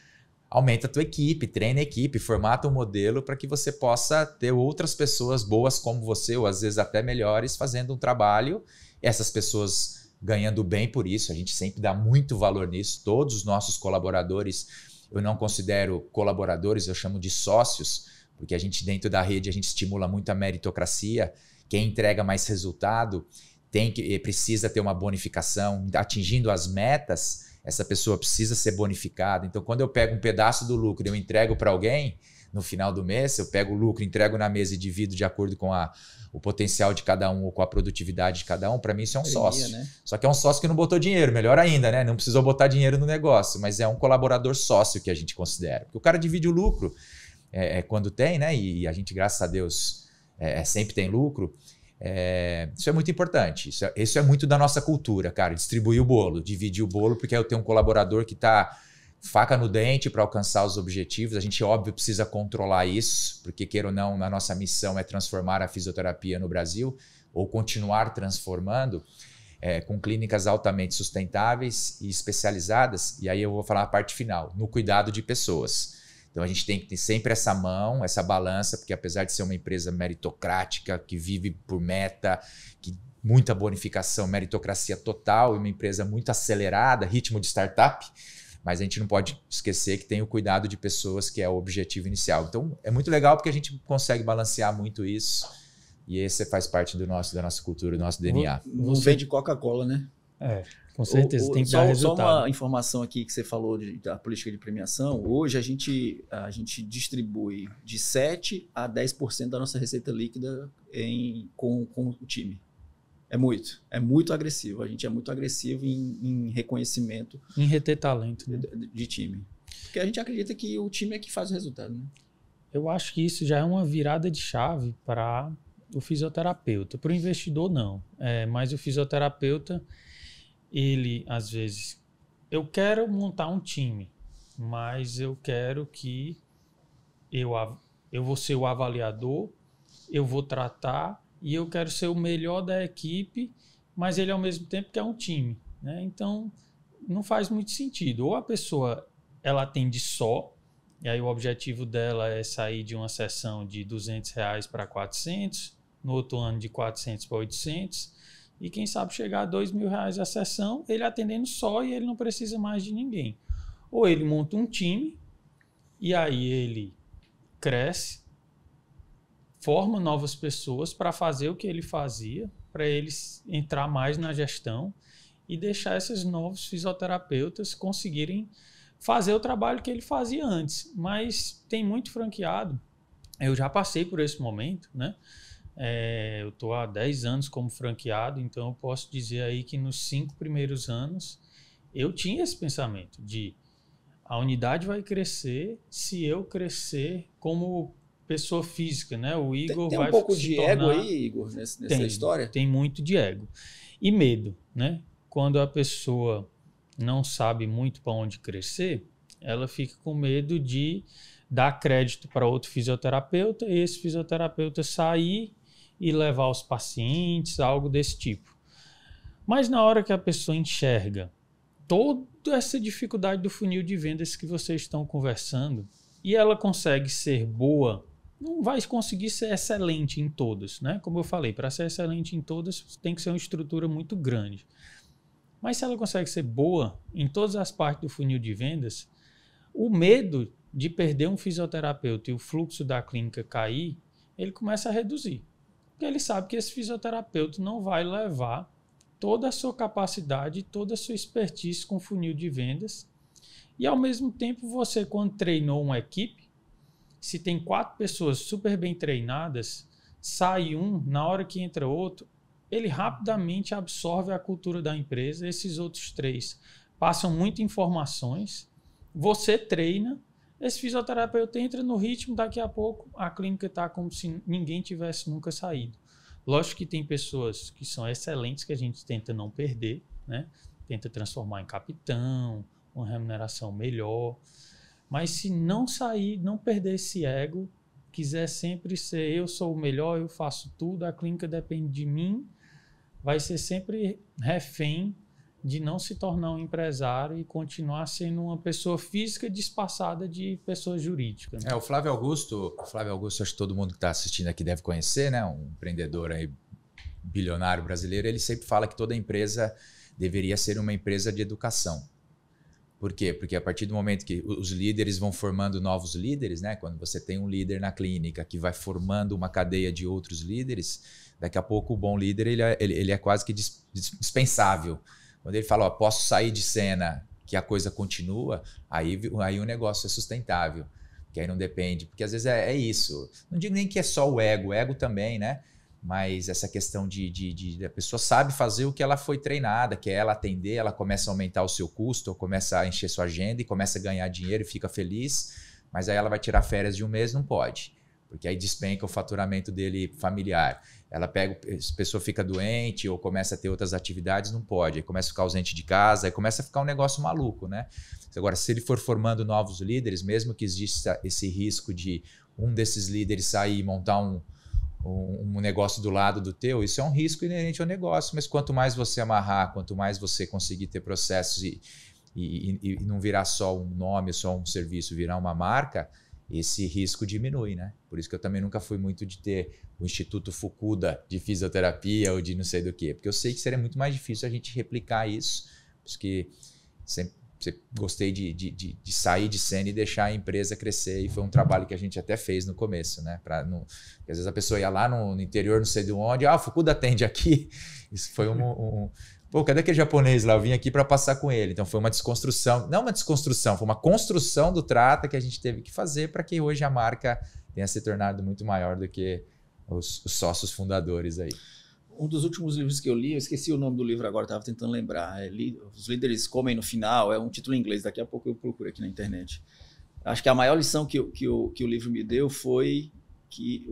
B: Aumenta a tua equipe, treina a equipe, formata um modelo para que você possa ter outras pessoas boas como você, ou às vezes até melhores, fazendo um trabalho. Essas pessoas ganhando bem por isso, a gente sempre dá muito valor nisso. Todos os nossos colaboradores, eu não considero colaboradores, eu chamo de sócios, porque a gente dentro da rede a gente estimula muito a meritocracia. Quem entrega mais resultado precisa ter uma bonificação, atingindo as metas, essa pessoa precisa ser bonificada. Então, quando eu pego um pedaço do lucro e eu entrego para alguém, no final do mês, eu pego o lucro, entrego na mesa e divido de acordo com o potencial de cada um ou com a produtividade de cada um, para mim isso é um sócio. Né? Só que é um sócio que não botou dinheiro, melhor ainda, né? Não precisou botar dinheiro no negócio, mas é um colaborador sócio que a gente considera. Porque o cara divide o lucro quando tem, né? E a gente, graças a Deus, sempre tem lucro. Isso é muito importante. Isso é muito da nossa cultura, cara. Distribuir o bolo, dividir o bolo, porque eu tenho um colaborador que está faca no dente para alcançar os objetivos. A gente, óbvio, precisa controlar isso, porque, queira ou não, a nossa missão é transformar a fisioterapia no Brasil, ou continuar transformando, com clínicas altamente sustentáveis e especializadas. E aí eu vou falar a parte final, no cuidado de pessoas. Então a gente tem que ter sempre essa mão, essa balança, porque apesar de ser uma empresa meritocrática, que vive por meta, que muita bonificação, meritocracia total, e uma empresa muito acelerada, ritmo de startup, mas a gente não pode esquecer que tem o cuidado de pessoas, que é o objetivo inicial. Então é muito legal porque a gente consegue balancear muito isso, e esse faz parte da nossa cultura, do nosso DNA.
C: Não vende Coca-Cola, né?
A: Com certeza, tem que dar resultado.
C: Só uma informação aqui que você falou da política de premiação. Hoje a gente distribui de 7% a 10% da nossa receita líquida com o time. É muito agressivo. A gente é muito agressivo em reconhecimento.
A: Em reter talento, né?
C: de time. Porque a gente acredita que o time é que faz o resultado, né?
A: Eu acho que isso já é uma virada de chave para o fisioterapeuta. Para o investidor, não. Mas o fisioterapeuta, ele, às vezes, eu quero montar um time, mas eu quero que eu vou ser o avaliador, eu vou tratar e eu quero ser o melhor da equipe, mas ele, ao mesmo tempo, quer um time, né? Então, não faz muito sentido. Ou a pessoa, ela atende só, e aí o objetivo dela é sair de uma sessão de R$200 para 400, no outro ano de 400 para 800, e quem sabe chegar a R$2.000 a sessão, ele atendendo só e ele não precisa mais de ninguém. Ou ele monta um time, e aí ele cresce, forma novas pessoas para fazer o que ele fazia, para eles entrar mais na gestão e deixar esses novos fisioterapeutas conseguirem fazer o trabalho que ele fazia antes. Mas tem muito franqueado, eu já passei por esse momento, né? Eu estou há 10 anos como franqueado, então eu posso dizer aí que nos 5 primeiros anos eu tinha esse pensamento de a unidade vai crescer se eu crescer como pessoa física, né? O Igor
C: tem
A: vai
C: um pouco
A: se
C: de
A: tornar...
C: ego aí, Igor, nessa história?
A: Tem muito de ego. E medo, né? Quando a pessoa não sabe muito para onde crescer, ela fica com medo de dar crédito para outro fisioterapeuta e esse fisioterapeuta sair e levar os pacientes, algo desse tipo. Mas na hora que a pessoa enxerga toda essa dificuldade do funil de vendas que vocês estão conversando e ela consegue ser boa, não vai conseguir ser excelente em todas, né? Como eu falei, para ser excelente em todas tem que ser uma estrutura muito grande. Mas se ela consegue ser boa em todas as partes do funil de vendas, o medo de perder um fisioterapeuta e o fluxo da clínica cair, ele começa a reduzir. Porque ele sabe que esse fisioterapeuta não vai levar toda a sua capacidade, toda a sua expertise com funil de vendas. E, ao mesmo tempo, você, quando treinou uma equipe, se tem 4 pessoas super bem treinadas, sai um, na hora que entra outro, ele rapidamente absorve a cultura da empresa. Esses outros 3 passam muitas informações, você treina, esse fisioterapeuta entra no ritmo, daqui a pouco a clínica está como se ninguém tivesse nunca saído. Lógico que tem pessoas que são excelentes que a gente tenta não perder, né? Tenta transformar em capitão, uma remuneração melhor. Mas se não sair, não perder esse ego, quiser sempre ser eu sou o melhor, eu faço tudo, a clínica depende de mim, vai ser sempre refém de não se tornar um empresário e continuar sendo uma pessoa física disfarçada de pessoa jurídica. Né?
B: O Flávio Augusto, acho que todo mundo que está assistindo aqui deve conhecer, né? Um empreendedor aí, bilionário brasileiro, ele sempre fala que toda empresa deveria ser uma empresa de educação. Por quê? Porque a partir do momento que os líderes vão formando novos líderes, né? Quando você tem um líder na clínica que vai formando uma cadeia de outros líderes, daqui a pouco o bom líder ele é quase que dispensável. Quando ele fala, posso sair de cena, que a coisa continua, aí o negócio é sustentável. Que aí não depende, porque às vezes é isso. Não digo nem que é só o ego também, né? Mas essa questão de a pessoa sabe fazer o que ela foi treinada, que é ela atender, ela começa a aumentar o seu custo, ou começa a encher sua agenda e começa a ganhar dinheiro e fica feliz, mas aí ela vai tirar férias de um mês, não pode. Porque aí despenca o faturamento dele familiar. A pessoa fica doente ou começa a ter outras atividades, não pode. Aí começa a ficar ausente de casa, aí começa a ficar um negócio maluco, né? Agora, se ele for formando novos líderes, mesmo que exista esse risco de um desses líderes sair e montar um negócio do lado do teu, isso é um risco inerente ao negócio. Mas quanto mais você amarrar, quanto mais você conseguir ter processos e não virar só um nome, só um serviço, virar uma marca, esse risco diminui, né? Por isso que eu também nunca fui muito de ter o Instituto Fukuda de fisioterapia ou de não sei do quê, porque eu sei que seria muito mais difícil a gente replicar isso, porque sempre gostei de sair de cena e deixar a empresa crescer, e foi um trabalho que a gente até fez no começo, né? Porque às vezes a pessoa ia lá no interior, não sei de onde, o Fukuda atende aqui. Isso foi Pô, cadê aquele japonês lá? Eu vim aqui para passar com ele. Então foi uma desconstrução, não uma desconstrução, foi uma construção do Trata que a gente teve que fazer para que hoje a marca tenha se tornado muito maior do que os sócios fundadores aí.
C: Um dos últimos livros que eu li, eu esqueci o nome do livro agora, estava tentando lembrar. Os líderes comem no final, é um título em inglês, daqui a pouco eu procuro aqui na internet. Acho que a maior lição que o livro me deu foi que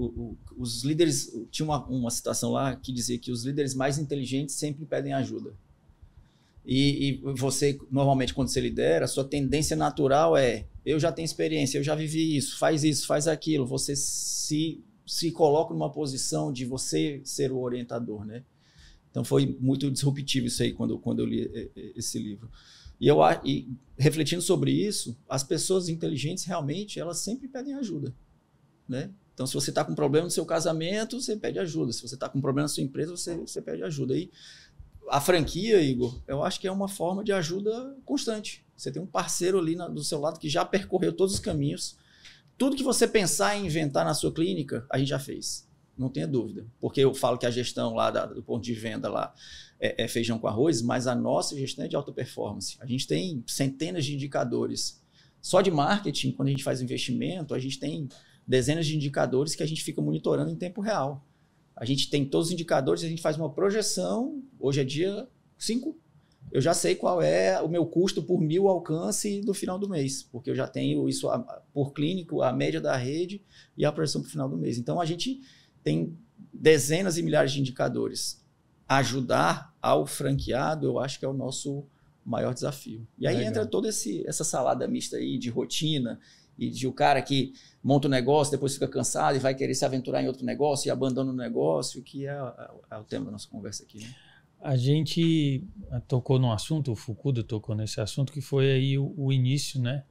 C: os líderes... Tinha uma situação lá que dizia que os líderes mais inteligentes sempre pedem ajuda. E você, normalmente, quando você lidera, a sua tendência natural é: eu já tenho experiência, eu já vivi isso, faz aquilo. Você se coloca numa posição de você ser o orientador, né? Então foi muito disruptivo isso aí quando eu li esse livro. E refletindo sobre isso, as pessoas inteligentes realmente, elas sempre pedem ajuda, né? Então, se você está com problema no seu casamento, você pede ajuda. Se você está com problema na sua empresa, você pede ajuda. E a franquia, Igor, eu acho que é uma forma de ajuda constante. Você tem um parceiro ali do seu lado que já percorreu todos os caminhos. Tudo que você pensar em inventar na sua clínica, a gente já fez. Não tenha dúvida. Porque eu falo que a gestão lá do ponto de venda lá é feijão com arroz, mas a nossa gestão é de alta performance. A gente tem centenas de indicadores. Só de marketing, quando a gente faz investimento, a gente tem dezenas de indicadores que a gente fica monitorando em tempo real. A gente tem todos os indicadores, a gente faz uma projeção. Hoje é dia 5. Eu já sei qual é o meu custo por 1.000 alcance do final do mês, porque eu já tenho isso por clínico, a média da rede e a projeção para o final do mês. Então, a gente tem dezenas e milhares de indicadores. Ajudar ao franqueado, eu acho que é o nosso maior desafio. E aí entra toda essa salada mista aí de rotina e de o cara que monta um negócio, depois fica cansado e vai querer se aventurar em outro negócio e abandona o negócio, que é o tema da nossa conversa aqui, né?
A: A gente tocou num assunto, o Fukuda tocou nesse assunto, que foi aí o início, né?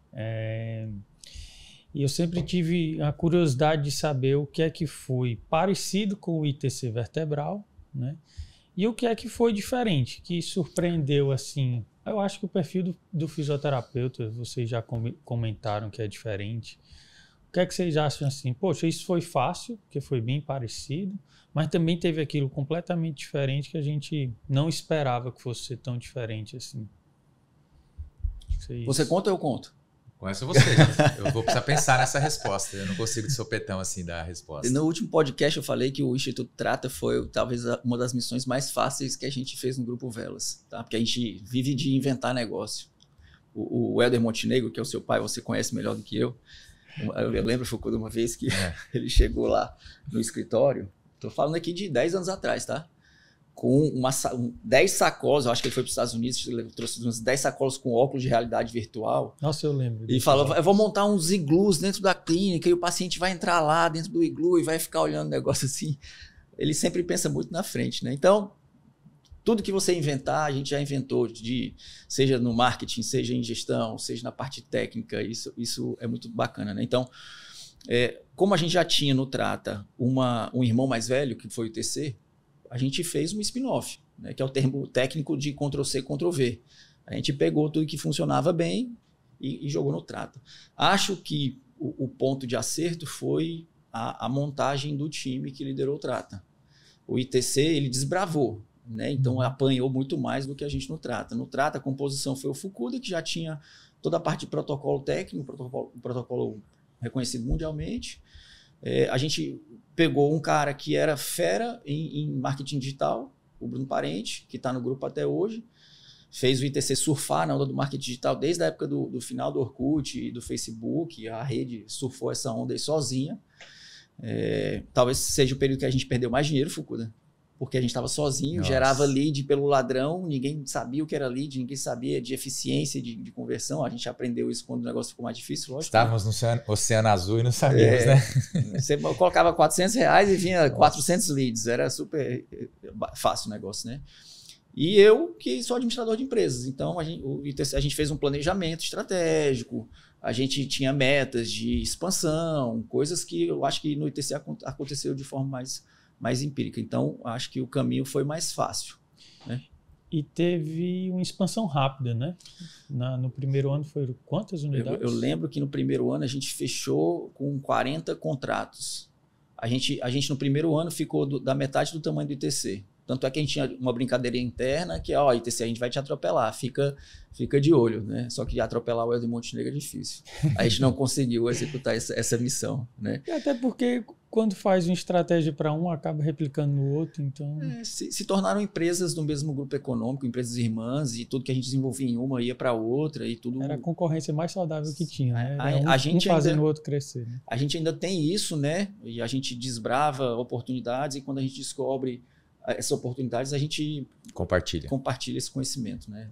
A: E eu sempre tive a curiosidade de saber o que é que foi parecido com o ITC vertebral, né? E o que é que foi diferente, que surpreendeu, assim. Eu acho que o perfil do fisioterapeuta, vocês já comentaram que é diferente. O que é que vocês acham assim? Poxa, isso foi fácil, porque foi bem parecido, mas também teve aquilo completamente diferente que a gente não esperava que fosse ser tão diferente assim.
C: Você conta ou eu conto?
B: Começa você, gente. Eu vou precisar pensar nessa resposta. Eu não consigo de sopetão assim dar a resposta.
C: No último podcast eu falei que o Instituto Trata foi talvez uma das missões mais fáceis que a gente fez no Grupo Velas, tá? Porque a gente vive de inventar negócio. O Helder Montenegro, que é o seu pai, você conhece melhor do que eu. Eu lembro, Foucault, de uma vez que ele chegou lá no escritório, tô falando aqui de 10 anos atrás, tá? Com 10 sacolas, eu acho que ele foi para os Estados Unidos, ele trouxe uns 10 sacolas com óculos de realidade virtual.
A: Nossa, eu lembro.
C: E falou, eu vou montar uns iglus dentro da clínica e o paciente vai entrar lá dentro do iglu e vai ficar olhando o negócio assim. Ele sempre pensa muito na frente, né? Então, tudo que você inventar, a gente já inventou, seja no marketing, seja em gestão, seja na parte técnica, isso é muito bacana, né? Então, como a gente já tinha no Trata um irmão mais velho, que foi o TC, a gente fez um spin-off, né, que é o termo técnico de Ctrl-C, Ctrl-V. A gente pegou tudo que funcionava bem e jogou no Trata. Acho que o ponto de acerto foi a montagem do time que liderou o Trata. O ITC, ele desbravou, né, então apanhou muito mais do que a gente no Trata. No Trata, a composição foi o Fukuda, que já tinha toda a parte de protocolo técnico, protocolo reconhecido mundialmente. A gente pegou um cara que era fera em marketing digital, o Bruno Parente, que está no grupo até hoje, fez o ITC surfar na onda do marketing digital desde a época do final do Orkut e do Facebook. A rede surfou essa onda aí sozinha. Talvez seja o período que a gente perdeu mais dinheiro, Fukuda, porque a gente estava sozinho. Nossa. Gerava lead pelo ladrão, ninguém sabia o que era lead, ninguém sabia de eficiência de conversão. A gente aprendeu isso quando o negócio ficou mais difícil, lógico.
B: Estávamos no Oceano Azul e não sabíamos, né?
C: Você colocava R$400 e vinha 400 leads, era super fácil o negócio, né? E eu, que sou administrador de empresas, então a gente fez um planejamento estratégico, a gente tinha metas de expansão, coisas que eu acho que no ITC aconteceu de forma mais empírica. Então, acho que o caminho foi mais fácil, né?
A: E teve uma expansão rápida, né? No primeiro ano foi quantas unidades?
C: Eu lembro que no primeiro ano a gente fechou com 40 contratos. A gente no primeiro ano ficou da metade do tamanho do ITC. Tanto é que a gente tinha uma brincadeira interna que, ITC, a gente vai te atropelar, fica de olho, né? Só que atropelar o Helder Montenegro é difícil. A gente não conseguiu executar essa missão, né?
A: E até porque quando faz uma estratégia para um, acaba replicando no outro, então...
C: Se tornaram empresas do mesmo grupo econômico, empresas irmãs, e tudo que a gente desenvolvia em uma ia para outra, e tudo...
A: Era a concorrência mais saudável que tinha, né?
C: A gente
A: fazendo o outro crescer. Né?
C: A gente ainda tem isso, né? E a gente desbrava oportunidades, e quando a gente descobre essas oportunidades, a gente compartilha esse conhecimento, né?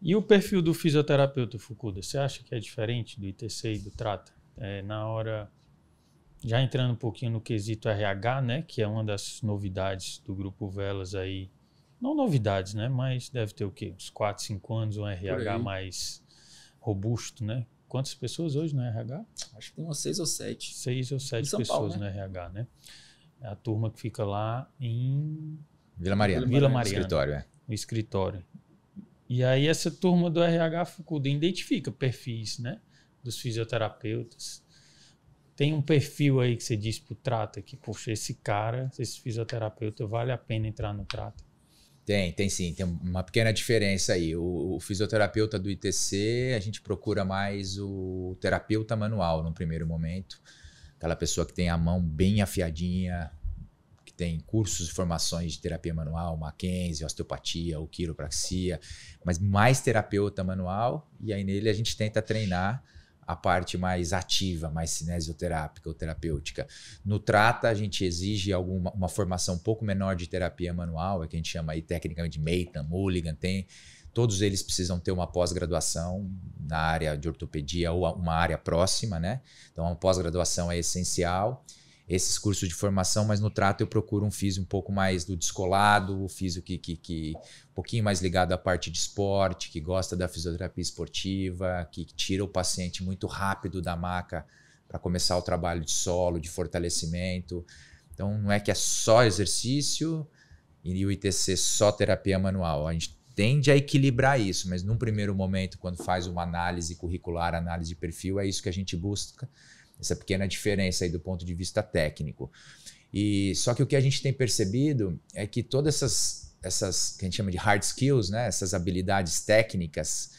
A: E o perfil do fisioterapeuta, Fukuda, você acha que é diferente do ITC e do Trata? Na hora... Já entrando um pouquinho no quesito RH, né, que é uma das novidades do Grupo Velas aí. Não novidades, né, mas deve ter o quê? Uns 4, 5 anos, um RH mais robusto, né? Quantas pessoas hoje no RH?
C: Acho que tem umas 6 ou 7.
A: 6 ou 7 pessoas Paulo, né? No RH, né? É a turma que fica lá em...
B: Vila Mariana.
A: No
B: escritório,
A: No escritório. E aí essa turma do RH Fukuda identifica perfis, né, dos fisioterapeutas. Tem um perfil aí que você diz pro Trata que, poxa, esse fisioterapeuta, vale a pena entrar no Trata?
B: Tem sim. Tem uma pequena diferença aí. O fisioterapeuta do ITC, a gente procura mais o terapeuta manual no primeiro momento. Aquela pessoa que tem a mão bem afiadinha, que tem cursos e formações de terapia manual, Mackenzie, osteopatia ou quiropraxia, mas mais terapeuta manual. E aí nele a gente tenta treinar a parte mais ativa, mais cinesioterápica ou terapêutica. No Trata, a gente exige uma formação um pouco menor de terapia manual, é que a gente chama aí tecnicamente de Maitland, Mulligan, todos eles precisam ter uma pós-graduação na área de ortopedia ou uma área próxima, né? Então, uma pós-graduação é essencial. Esses cursos de formação, mas no Trata eu procuro um físio um pouco mais do descolado, o físio que um pouquinho mais ligado à parte de esporte, que gosta da fisioterapia esportiva, que tira o paciente muito rápido da maca para começar o trabalho de solo, de fortalecimento. Então não é que é só exercício e o ITC só terapia manual. A gente tende a equilibrar isso, mas num primeiro momento, quando faz uma análise curricular, análise de perfil, é isso que a gente busca. Essa pequena diferença aí do ponto de vista técnico. E só que o que a gente tem percebido é que todas essas que a gente chama de hard skills, né, essas habilidades técnicas,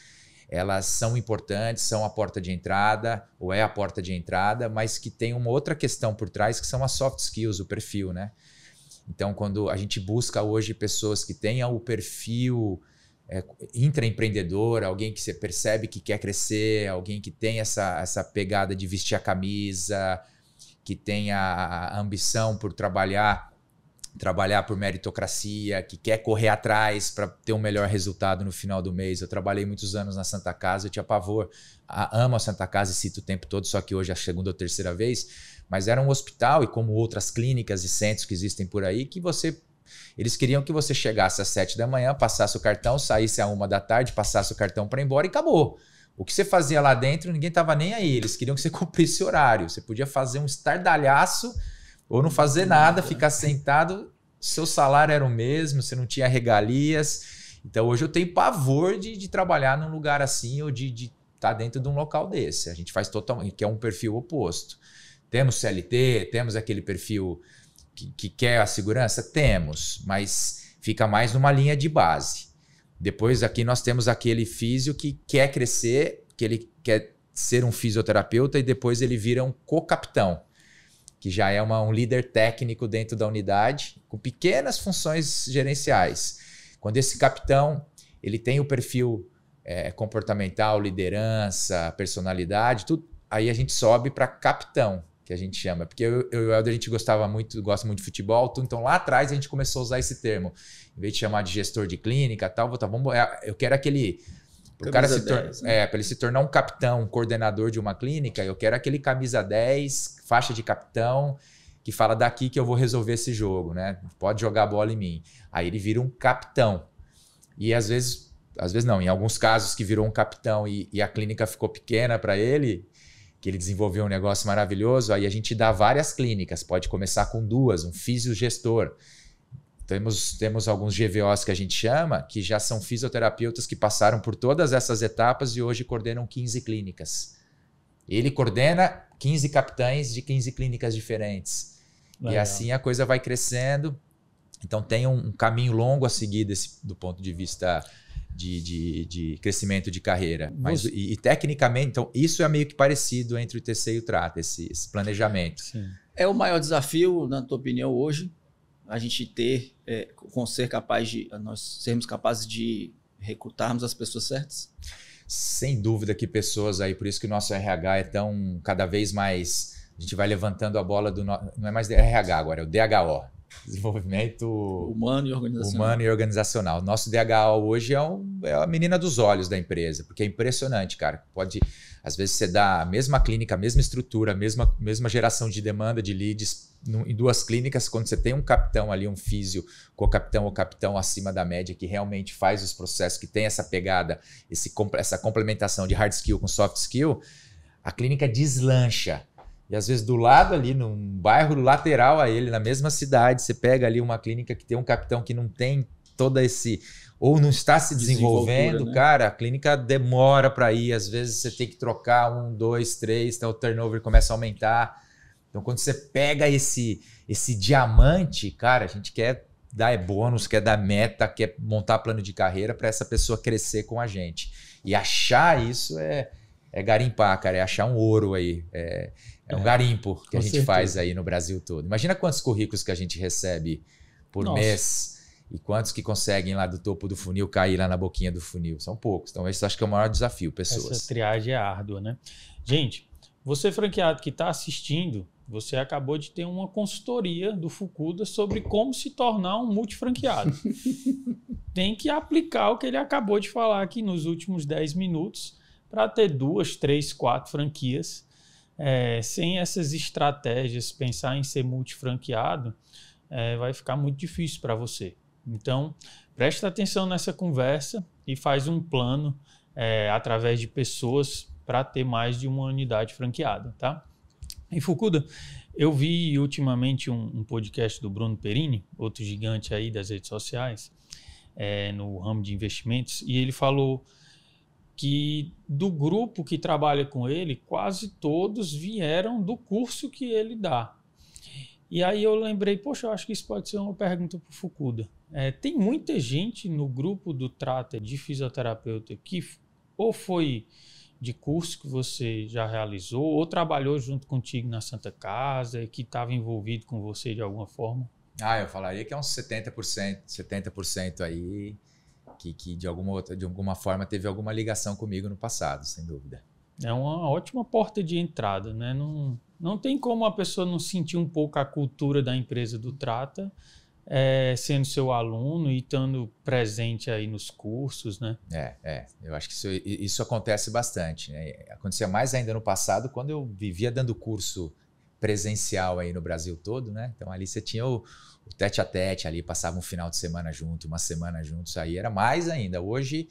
B: elas são importantes, são a porta de entrada, ou é a porta de entrada, mas que tem uma outra questão por trás, que são as soft skills, o perfil, né? Então, quando a gente busca hoje pessoas que tenham o perfil intraempreendedor, alguém que você percebe que quer crescer, alguém que tem essa pegada de vestir a camisa, que tem a ambição por trabalhar por meritocracia, que quer correr atrás para ter um melhor resultado no final do mês. Eu trabalhei muitos anos na Santa Casa, eu tinha pavor, amo a Santa Casa e cito o tempo todo, só que hoje é a segunda ou terceira vez, mas era um hospital e como outras clínicas e centros que existem por aí, que eles queriam que você chegasse às 7 da manhã, passasse o cartão, saísse à 1 da tarde, passasse o cartão para ir embora e acabou. O que você fazia lá dentro, ninguém estava nem aí. Eles queriam que você cumprisse o horário. Você podia fazer um estardalhaço ou não fazer nada, ficar sentado, seu salário era o mesmo, você não tinha regalias. Então hoje eu tenho pavor de trabalhar num lugar assim ou de estar dentro de um local desse. A gente faz totalmente, que é um perfil oposto. Temos CLT, temos aquele perfil que quer a segurança? Temos, mas fica mais numa linha de base. Depois aqui nós temos aquele físio que quer crescer, que ele quer ser um fisioterapeuta e depois ele vira um co-capitão, que já é um líder técnico dentro da unidade, com pequenas funções gerenciais. Quando esse capitão ele tem o perfil comportamental, liderança, personalidade, tudo, aí a gente sobe para capitão, que a gente chama, porque eu e o Helder, a gente gosta muito de futebol, então lá atrás a gente começou a usar esse termo, em vez de chamar de gestor de clínica, tal, eu quero aquele, para ele se tornar um capitão, um coordenador de uma clínica, eu quero aquele camisa 10, faixa de capitão, que fala daqui que eu vou resolver esse jogo, né? Pode jogar a bola em mim. Aí ele vira um capitão. E às vezes não, em alguns casos que virou um capitão e a clínica ficou pequena para ele, que ele desenvolveu um negócio maravilhoso, aí a gente dá várias clínicas, pode começar com 2, um fisiogestor. Temos alguns GVOs que a gente chama, que já são fisioterapeutas que passaram por todas essas etapas e hoje coordenam 15 clínicas. Ele coordena 15 capitães de 15 clínicas diferentes. Legal. E assim a coisa vai crescendo. Então tem um caminho longo a seguir do ponto de vista de crescimento de carreira. Mas, e tecnicamente, então, isso é meio que parecido entre o ITC e o Trata, esse planejamento.
A: Sim.
C: É o maior desafio, na tua opinião, hoje, a gente ter, nós sermos capazes de recrutarmos as pessoas certas?
B: Sem dúvida que pessoas aí, por isso que o nosso RH é tão, cada vez mais, a gente vai levantando a bola não é mais RH agora, é o DHO. Desenvolvimento
C: humano e
B: organizacional. Nosso DHO hoje é a menina dos olhos da empresa, porque é impressionante, cara. Às vezes você dá a mesma clínica, a mesma estrutura, a mesma geração de demanda de leads em 2 clínicas, quando você tem um capitão ali, um físio, co-capitão ou capitão acima da média, que realmente faz os processos, que tem essa pegada, essa complementação de hard skill com soft skill, a clínica deslancha. E às vezes do lado ali, num bairro lateral a ele, na mesma cidade, você pega ali uma clínica que tem um capitão que não tem todo esse... ou não está se desenvolvendo, né? Cara, a clínica demora para ir. Às vezes você tem que trocar 1, 2, 3, então o turnover começa a aumentar. Então quando você pega esse diamante, cara, a gente quer dar bônus, quer dar meta, quer montar plano de carreira para essa pessoa crescer com a gente. E achar isso é garimpar, cara, é achar um ouro aí. É um garimpo que a gente faz aí no Brasil todo. Imagina quantos currículos que a gente recebe por mês e quantos que conseguem lá do topo do funil cair lá na boquinha do funil. São poucos. Então, esse acho que é o maior desafio, pessoas.
A: Essa triagem é árdua, né? Gente, você franqueado que está assistindo, você acabou de ter uma consultoria do Fukuda sobre como se tornar um multifranqueado. Tem que aplicar o que ele acabou de falar aqui nos últimos 10 minutos para ter 2, 3, 4 franquias. Sem essas estratégias, pensar em ser multifranqueado, vai ficar muito difícil para você. Então, presta atenção nessa conversa e faz um plano através de pessoas para ter mais de uma unidade franqueada, tá? E Fukuda, eu vi ultimamente um podcast do Bruno Perini, outro gigante aí das redes sociais, no ramo de investimentos, e ele falou que do grupo que trabalha com ele, quase todos vieram do curso que ele dá. E aí eu lembrei, poxa, eu acho que isso pode ser uma pergunta para o Fukuda. Tem muita gente no grupo do Trata de fisioterapeuta que ou foi de curso que você já realizou, ou trabalhou junto contigo na Santa Casa e que estava envolvido com você de alguma forma?
B: Eu falaria que é uns 70% aí que de alguma forma teve alguma ligação comigo no passado, sem dúvida.
A: É uma ótima porta de entrada, né? Não tem como a pessoa não sentir um pouco a cultura da empresa do Trata, sendo seu aluno e estando presente aí nos cursos, né?
B: Eu acho que isso acontece bastante, né? Acontecia mais ainda no passado, quando eu vivia dando curso presencial aí no Brasil todo, né? Então ali você tinha o tete a tete ali, passava um final de semana junto, uma semana juntos, aí era mais ainda. Hoje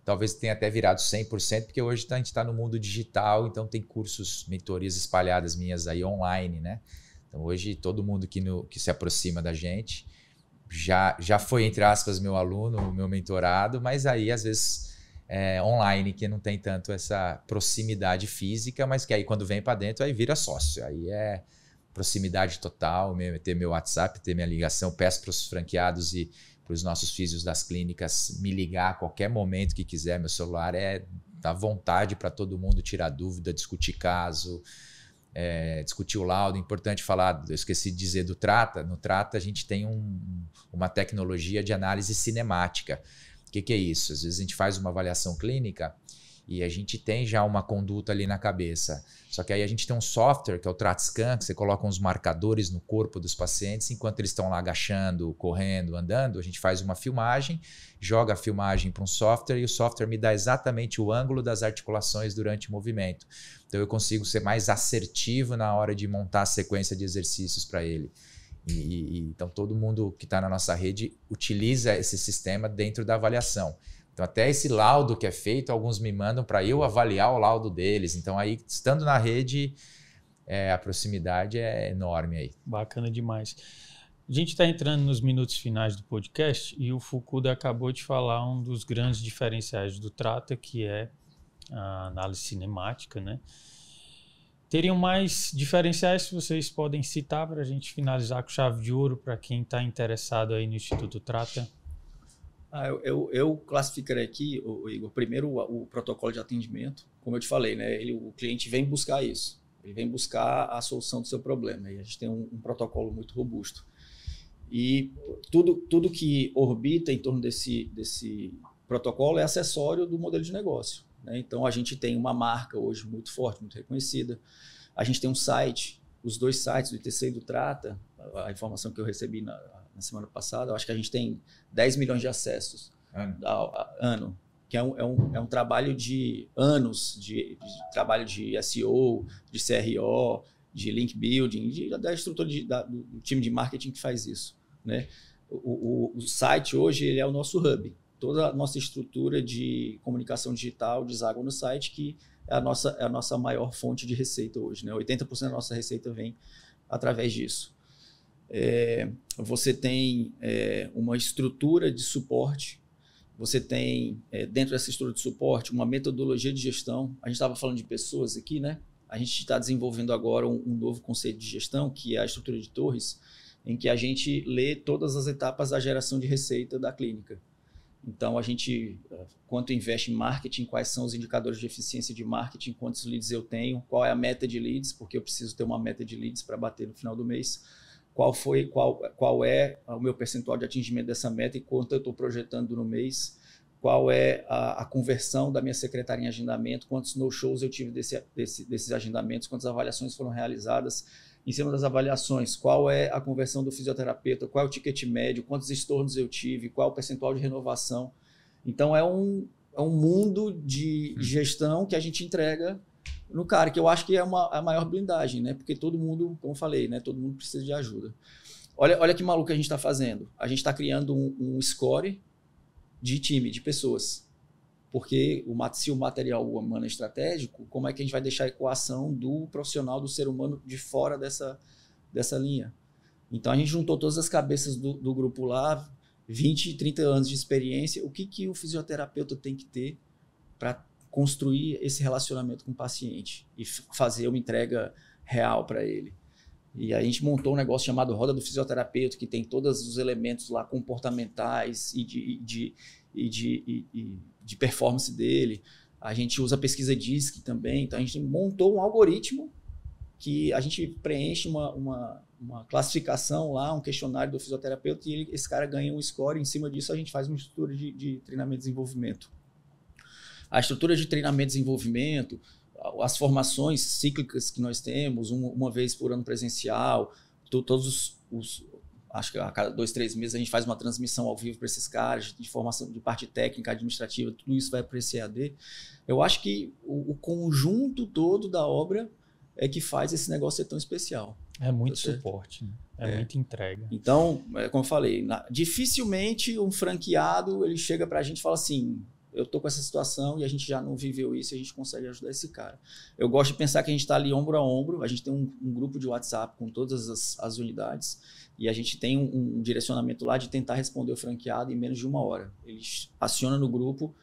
B: talvez tenha até virado 100%, porque hoje a gente está no mundo digital, então tem cursos, mentorias espalhadas minhas aí online, né? Então hoje todo mundo que se aproxima da gente já foi, entre aspas, meu aluno, meu mentorado, mas aí às vezes online, que não tem tanto essa proximidade física, mas que aí quando vem para dentro aí vira sócio, aí é proximidade total, ter meu WhatsApp, ter minha ligação, peço para os franqueados e para os nossos físios das clínicas me ligar a qualquer momento que quiser, meu celular à vontade para todo mundo tirar dúvida, discutir caso, discutir o laudo. Importante falar, eu esqueci de dizer do Trata. No Trata a gente tem uma tecnologia de análise cinemática. O que é isso? Às vezes a gente faz uma avaliação clínica e a gente tem já uma conduta ali na cabeça. Só que aí a gente tem um software, que é o TratScan, que você coloca uns marcadores no corpo dos pacientes, enquanto eles estão lá agachando, correndo, andando, a gente faz uma filmagem, joga a filmagem para um software e o software me dá exatamente o ângulo das articulações durante o movimento. Então eu consigo ser mais assertivo na hora de montar a sequência de exercícios para ele. Então todo mundo que está na nossa rede utiliza esse sistema dentro da avaliação. Então até esse laudo que é feito, alguns me mandam para eu avaliar o laudo deles. Então aí, estando na rede, a proximidade é enorme aí.
A: Bacana demais. A gente está entrando nos minutos finais do podcast e o Fukuda acabou de falar um dos grandes diferenciais do Trata, que é a análise cinemática, né? Teriam mais diferenciais que vocês podem citar para a gente finalizar com chave de ouro para quem está interessado aí no Instituto Trata?
C: Eu classificaria aqui, Igor, primeiro o protocolo de atendimento. Como eu te falei, né? O cliente vem buscar isso. Ele vem buscar a solução do seu problema. E a gente tem um protocolo muito robusto. E tudo que orbita em torno desse protocolo é acessório do modelo de negócio, né? Então, a gente tem uma marca hoje muito forte, muito reconhecida. A gente tem um site, os 2 sites, do ITC e do Trata, a informação que eu recebi na semana passada, eu acho que a gente tem 10 milhões de acessos ano, que é um trabalho de anos, de trabalho de SEO, de CRO, de link building, da estrutura do time de marketing que faz isso, né? O site hoje ele é o nosso hub. Toda a nossa estrutura de comunicação digital deságua no site, que é a nossa maior fonte de receita hoje, né? 80% da nossa receita vem através disso. Você tem uma estrutura de suporte. Você tem, dentro dessa estrutura de suporte, uma metodologia de gestão. A gente estava falando de pessoas aqui, né? A gente está desenvolvendo agora um novo conceito de gestão, que é a estrutura de torres, em que a gente lê todas as etapas da geração de receita da clínica. Então, a gente, quanto investe em marketing, quais são os indicadores de eficiência de marketing, quantos leads eu tenho, qual é a meta de leads, porque eu preciso ter uma meta de leads para bater no final do mês. Qual é o meu percentual de atingimento dessa meta e quanto eu estou projetando no mês, qual é a conversão da minha secretária em agendamento, quantos no-shows eu tive desses agendamentos, quantas avaliações foram realizadas. Em cima das avaliações, qual é a conversão do fisioterapeuta, qual é o ticket médio, quantos estornos eu tive, qual é o percentual de renovação. Então, é um mundo de gestão que a gente entrega no cara, que eu acho que é a maior blindagem, né? Porque todo mundo, como eu falei, né? Todo mundo precisa de ajuda. Olha que maluco que a gente está fazendo. A gente está criando um score de time, de pessoas. Porque se o material humano é estratégico, como é que a gente vai deixar a equação do profissional, do ser humano, de fora dessa linha? Então, a gente juntou todas as cabeças do grupo lá, 20, 30 anos de experiência. O que o fisioterapeuta tem que ter para construir esse relacionamento com o paciente e fazer uma entrega real para ele? E aí a gente montou um negócio chamado Roda do Fisioterapeuta, que tem todos os elementos lá comportamentais e de performance dele. A gente usa a pesquisa DISC também. Então, a gente montou um algoritmo que a gente preenche uma classificação lá, um questionário do fisioterapeuta, e esse cara ganha um score. Em cima disso, a gente faz uma estrutura de treinamento e desenvolvimento. A estrutura de treinamento e desenvolvimento, as formações cíclicas que nós temos, uma vez por ano presencial, acho que a cada 2, 3 meses a gente faz uma transmissão ao vivo para esses caras, de formação de parte técnica, administrativa, tudo isso vai para esse EAD. Eu acho que o conjunto todo da obra é que faz esse negócio ser tão especial.
A: É muito suporte, né? É muita entrega.
C: Então, como eu falei, dificilmente um franqueado ele chega para a gente e fala assim: eu estou com essa situação e a gente já não viveu isso e a gente consegue ajudar esse cara. Eu gosto de pensar que a gente está ali ombro a ombro, a gente tem um grupo de WhatsApp com todas as unidades e a gente tem um direcionamento lá de tentar responder o franqueado em menos de 1 hora. Eles acionam no grupo,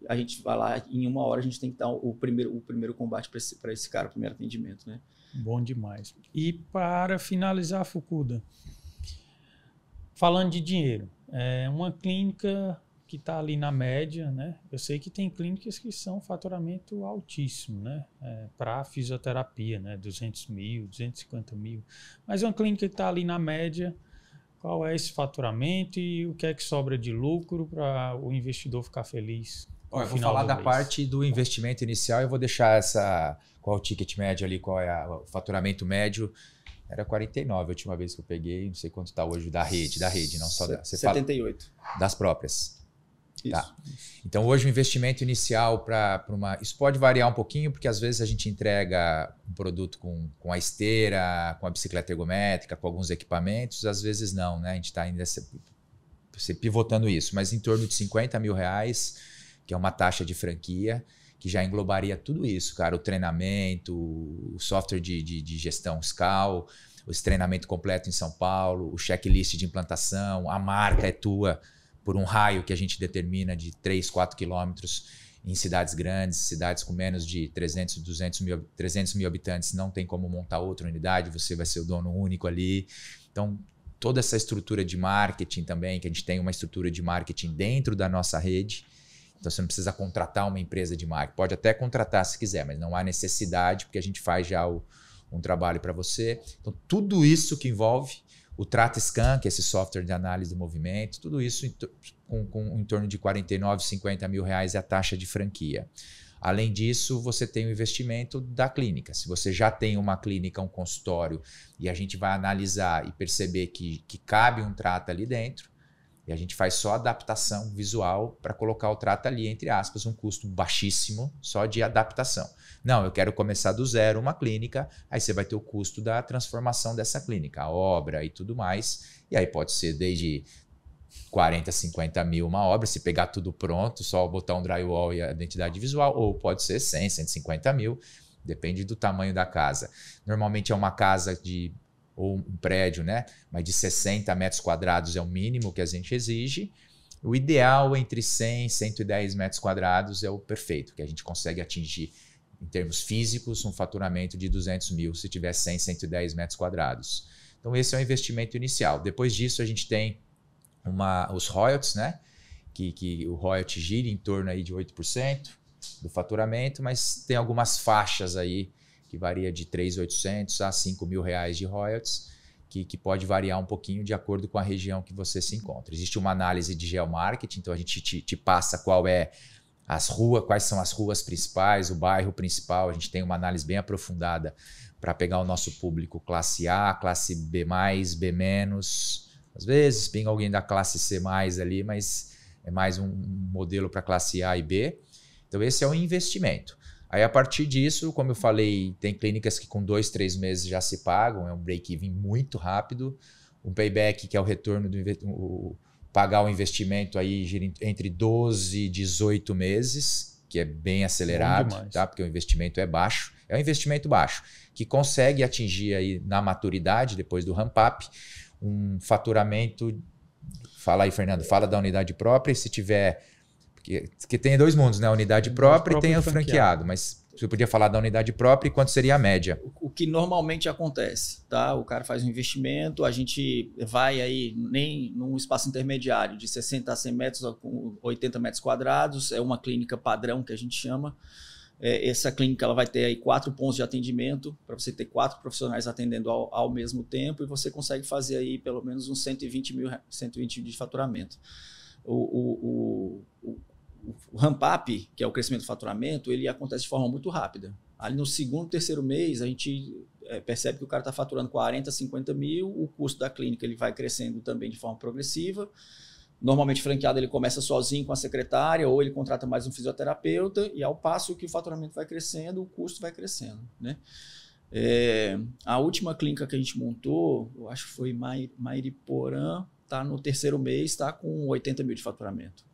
C: a gente vai lá, em 1 hora a gente tem que dar o primeiro combate para esse cara, o primeiro atendimento, né?
A: Bom demais. E para finalizar, Fukuda, falando de dinheiro, uma clínica que está ali na média, né? Eu sei que tem clínicas que são faturamento altíssimo, né? Para fisioterapia, né? 200 mil, 250 mil. Mas uma clínica que está ali na média, qual é esse faturamento e o que é que sobra de lucro para o investidor ficar feliz?
B: Eu vou falar da parte do investimento inicial e vou deixar qual é o ticket médio ali, qual é o faturamento médio. Era 49 a última vez que eu peguei, não sei quanto está hoje da rede, não só da...
C: 78.
B: Das próprias.
C: Isso.
B: Tá. Então, hoje o investimento inicial para uma... Isso pode variar um pouquinho, porque às vezes a gente entrega um produto com a esteira, com a bicicleta ergométrica, com alguns equipamentos, às vezes não, né? A gente está ainda se pivotando isso, mas em torno de R$50 mil, que é uma taxa de franquia, que já englobaria tudo isso, cara. O treinamento, o software de gestão SCAL, o treinamento completo em São Paulo, o checklist de implantação, a marca é tua, por um raio que a gente determina de 3, 4 quilômetros em cidades grandes, cidades com menos de 300 mil habitantes, não tem como montar outra unidade, você vai ser o dono único ali. Então, toda essa estrutura de marketing também, que a gente tem uma estrutura de marketing dentro da nossa rede, então você não precisa contratar uma empresa de marketing, pode até contratar se quiser, mas não há necessidade, porque a gente faz já o um trabalho para você. Então, tudo isso que envolve o TrataScan, que é esse software de análise do movimento, tudo isso com em torno de R$49, R$50 mil é a taxa de franquia. Além disso, você tem o investimento da clínica. Se você já tem uma clínica, um consultório, e a gente vai analisar e perceber que cabe um Trata ali dentro, e a gente faz só adaptação visual para colocar o Trata ali, entre aspas, um custo baixíssimo só de adaptação. Não, eu quero começar do zero uma clínica, aí você vai ter o custo da transformação dessa clínica, a obra e tudo mais. E aí pode ser desde 40, 50 mil uma obra, se pegar tudo pronto, só botar um drywall e a identidade visual, ou pode ser 100, 150 mil, depende do tamanho da casa. Normalmente é uma casa ou um prédio, né? Mas de 60 metros quadrados é o mínimo que a gente exige. O ideal entre 100 e 110 metros quadrados é o perfeito, que a gente consegue atingir em termos físicos um faturamento de 200 mil se tiver 100, 110 metros quadrados. Então esse é o investimento inicial. Depois disso a gente tem os royalties, né? Que o royalty gira em torno aí de 8% do faturamento, mas tem algumas faixas aí que varia de 3.800 a 5 mil reais de royalties, que pode variar um pouquinho de acordo com a região que você se encontra. Existe uma análise de geomarketing, então a gente te passa quais são as ruas principais, o bairro principal. A gente tem uma análise bem aprofundada para pegar o nosso público classe A, classe B+, B-, às vezes pinga alguém da classe C+, ali, mas é mais um modelo para classe A e B. Então esse é o investimento. Aí a partir disso, como eu falei, tem clínicas que com 2, 3 meses já se pagam, é um break-even muito rápido. Um payback, que é o retorno pagar o investimento, aí gira entre 12 e 18 meses, que é bem acelerado, tá? Porque o investimento é baixo. É um investimento baixo, que consegue atingir aí na maturidade, depois do ramp-up, um faturamento. Fala aí, Fernando, fala da unidade própria, e se tiver... Porque tem dois mundos, né? A unidade própria e tem o franqueado. Mas você podia falar da unidade própria e quanto seria a média?
C: O que normalmente acontece, tá? O cara faz um investimento, a gente vai aí nem num espaço intermediário de 60 a 100 metros, com 80 metros quadrados, é uma clínica padrão que a gente chama. Essa clínica ela vai ter aí 4 pontos de atendimento, para você ter 4 profissionais atendendo ao mesmo tempo, e você consegue fazer aí pelo menos uns 120 mil de faturamento. O ramp-up, que é o crescimento do faturamento, ele acontece de forma muito rápida. Ali no segundo, terceiro mês, a gente percebe que o cara está faturando 40, 50 mil, o custo da clínica ele vai crescendo também de forma progressiva. Normalmente, franqueado, ele começa sozinho com a secretária, ou ele contrata mais um fisioterapeuta, e ao passo que o faturamento vai crescendo, o custo vai crescendo, né? A última clínica que a gente montou, eu acho que foi
B: Mairiporã,
C: está no terceiro mês, está com 80 mil de faturamento.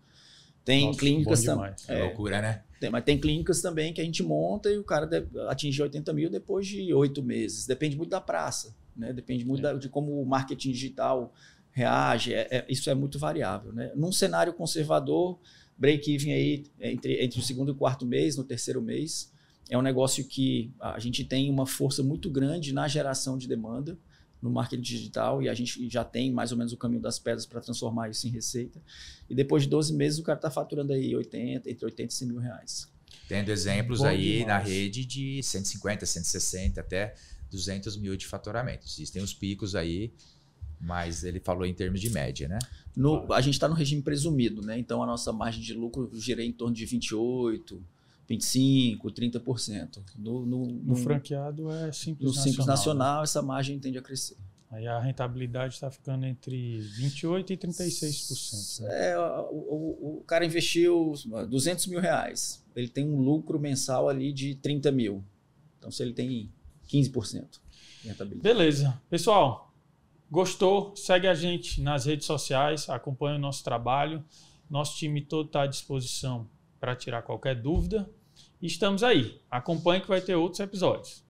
C: Tem clínicas também.
B: É loucura, né?
C: Mas tem clínicas também que a gente monta e o cara atinge 80 mil depois de 8 meses. Depende muito da praça, né? Depende muito de como o marketing digital reage. Isso é muito variável, né? Num cenário conservador, break-even aí entre o segundo e o quarto mês, no terceiro mês, é um negócio que a gente tem uma força muito grande na geração de demanda no marketing digital, e a gente já tem mais ou menos o caminho das pedras para transformar isso em receita. E depois de 12 meses o cara está faturando aí entre 80 e 100 mil reais.
B: Tendo exemplos aí na rede de 150, 160 até 200 mil de faturamento. Existem os picos aí, mas ele falou em termos de média, né?
C: A gente está no regime presumido, né? Então a nossa margem de lucro gira em torno de 28%, 25%, 30%.
A: No franqueado é Simples Nacional.
C: No Simples Nacional, essa margem tende a crescer.
A: Aí a rentabilidade está ficando entre 28% e 36%. Né?
C: O cara investiu 200 mil reais. Ele tem um lucro mensal ali de 30 mil. Então, se ele tem 15% de rentabilidade.
A: Beleza. Pessoal, gostou? Segue a gente nas redes sociais, acompanha o nosso trabalho. Nosso time todo está à disposição para tirar qualquer dúvida. E estamos aí. Acompanhe que vai ter outros episódios.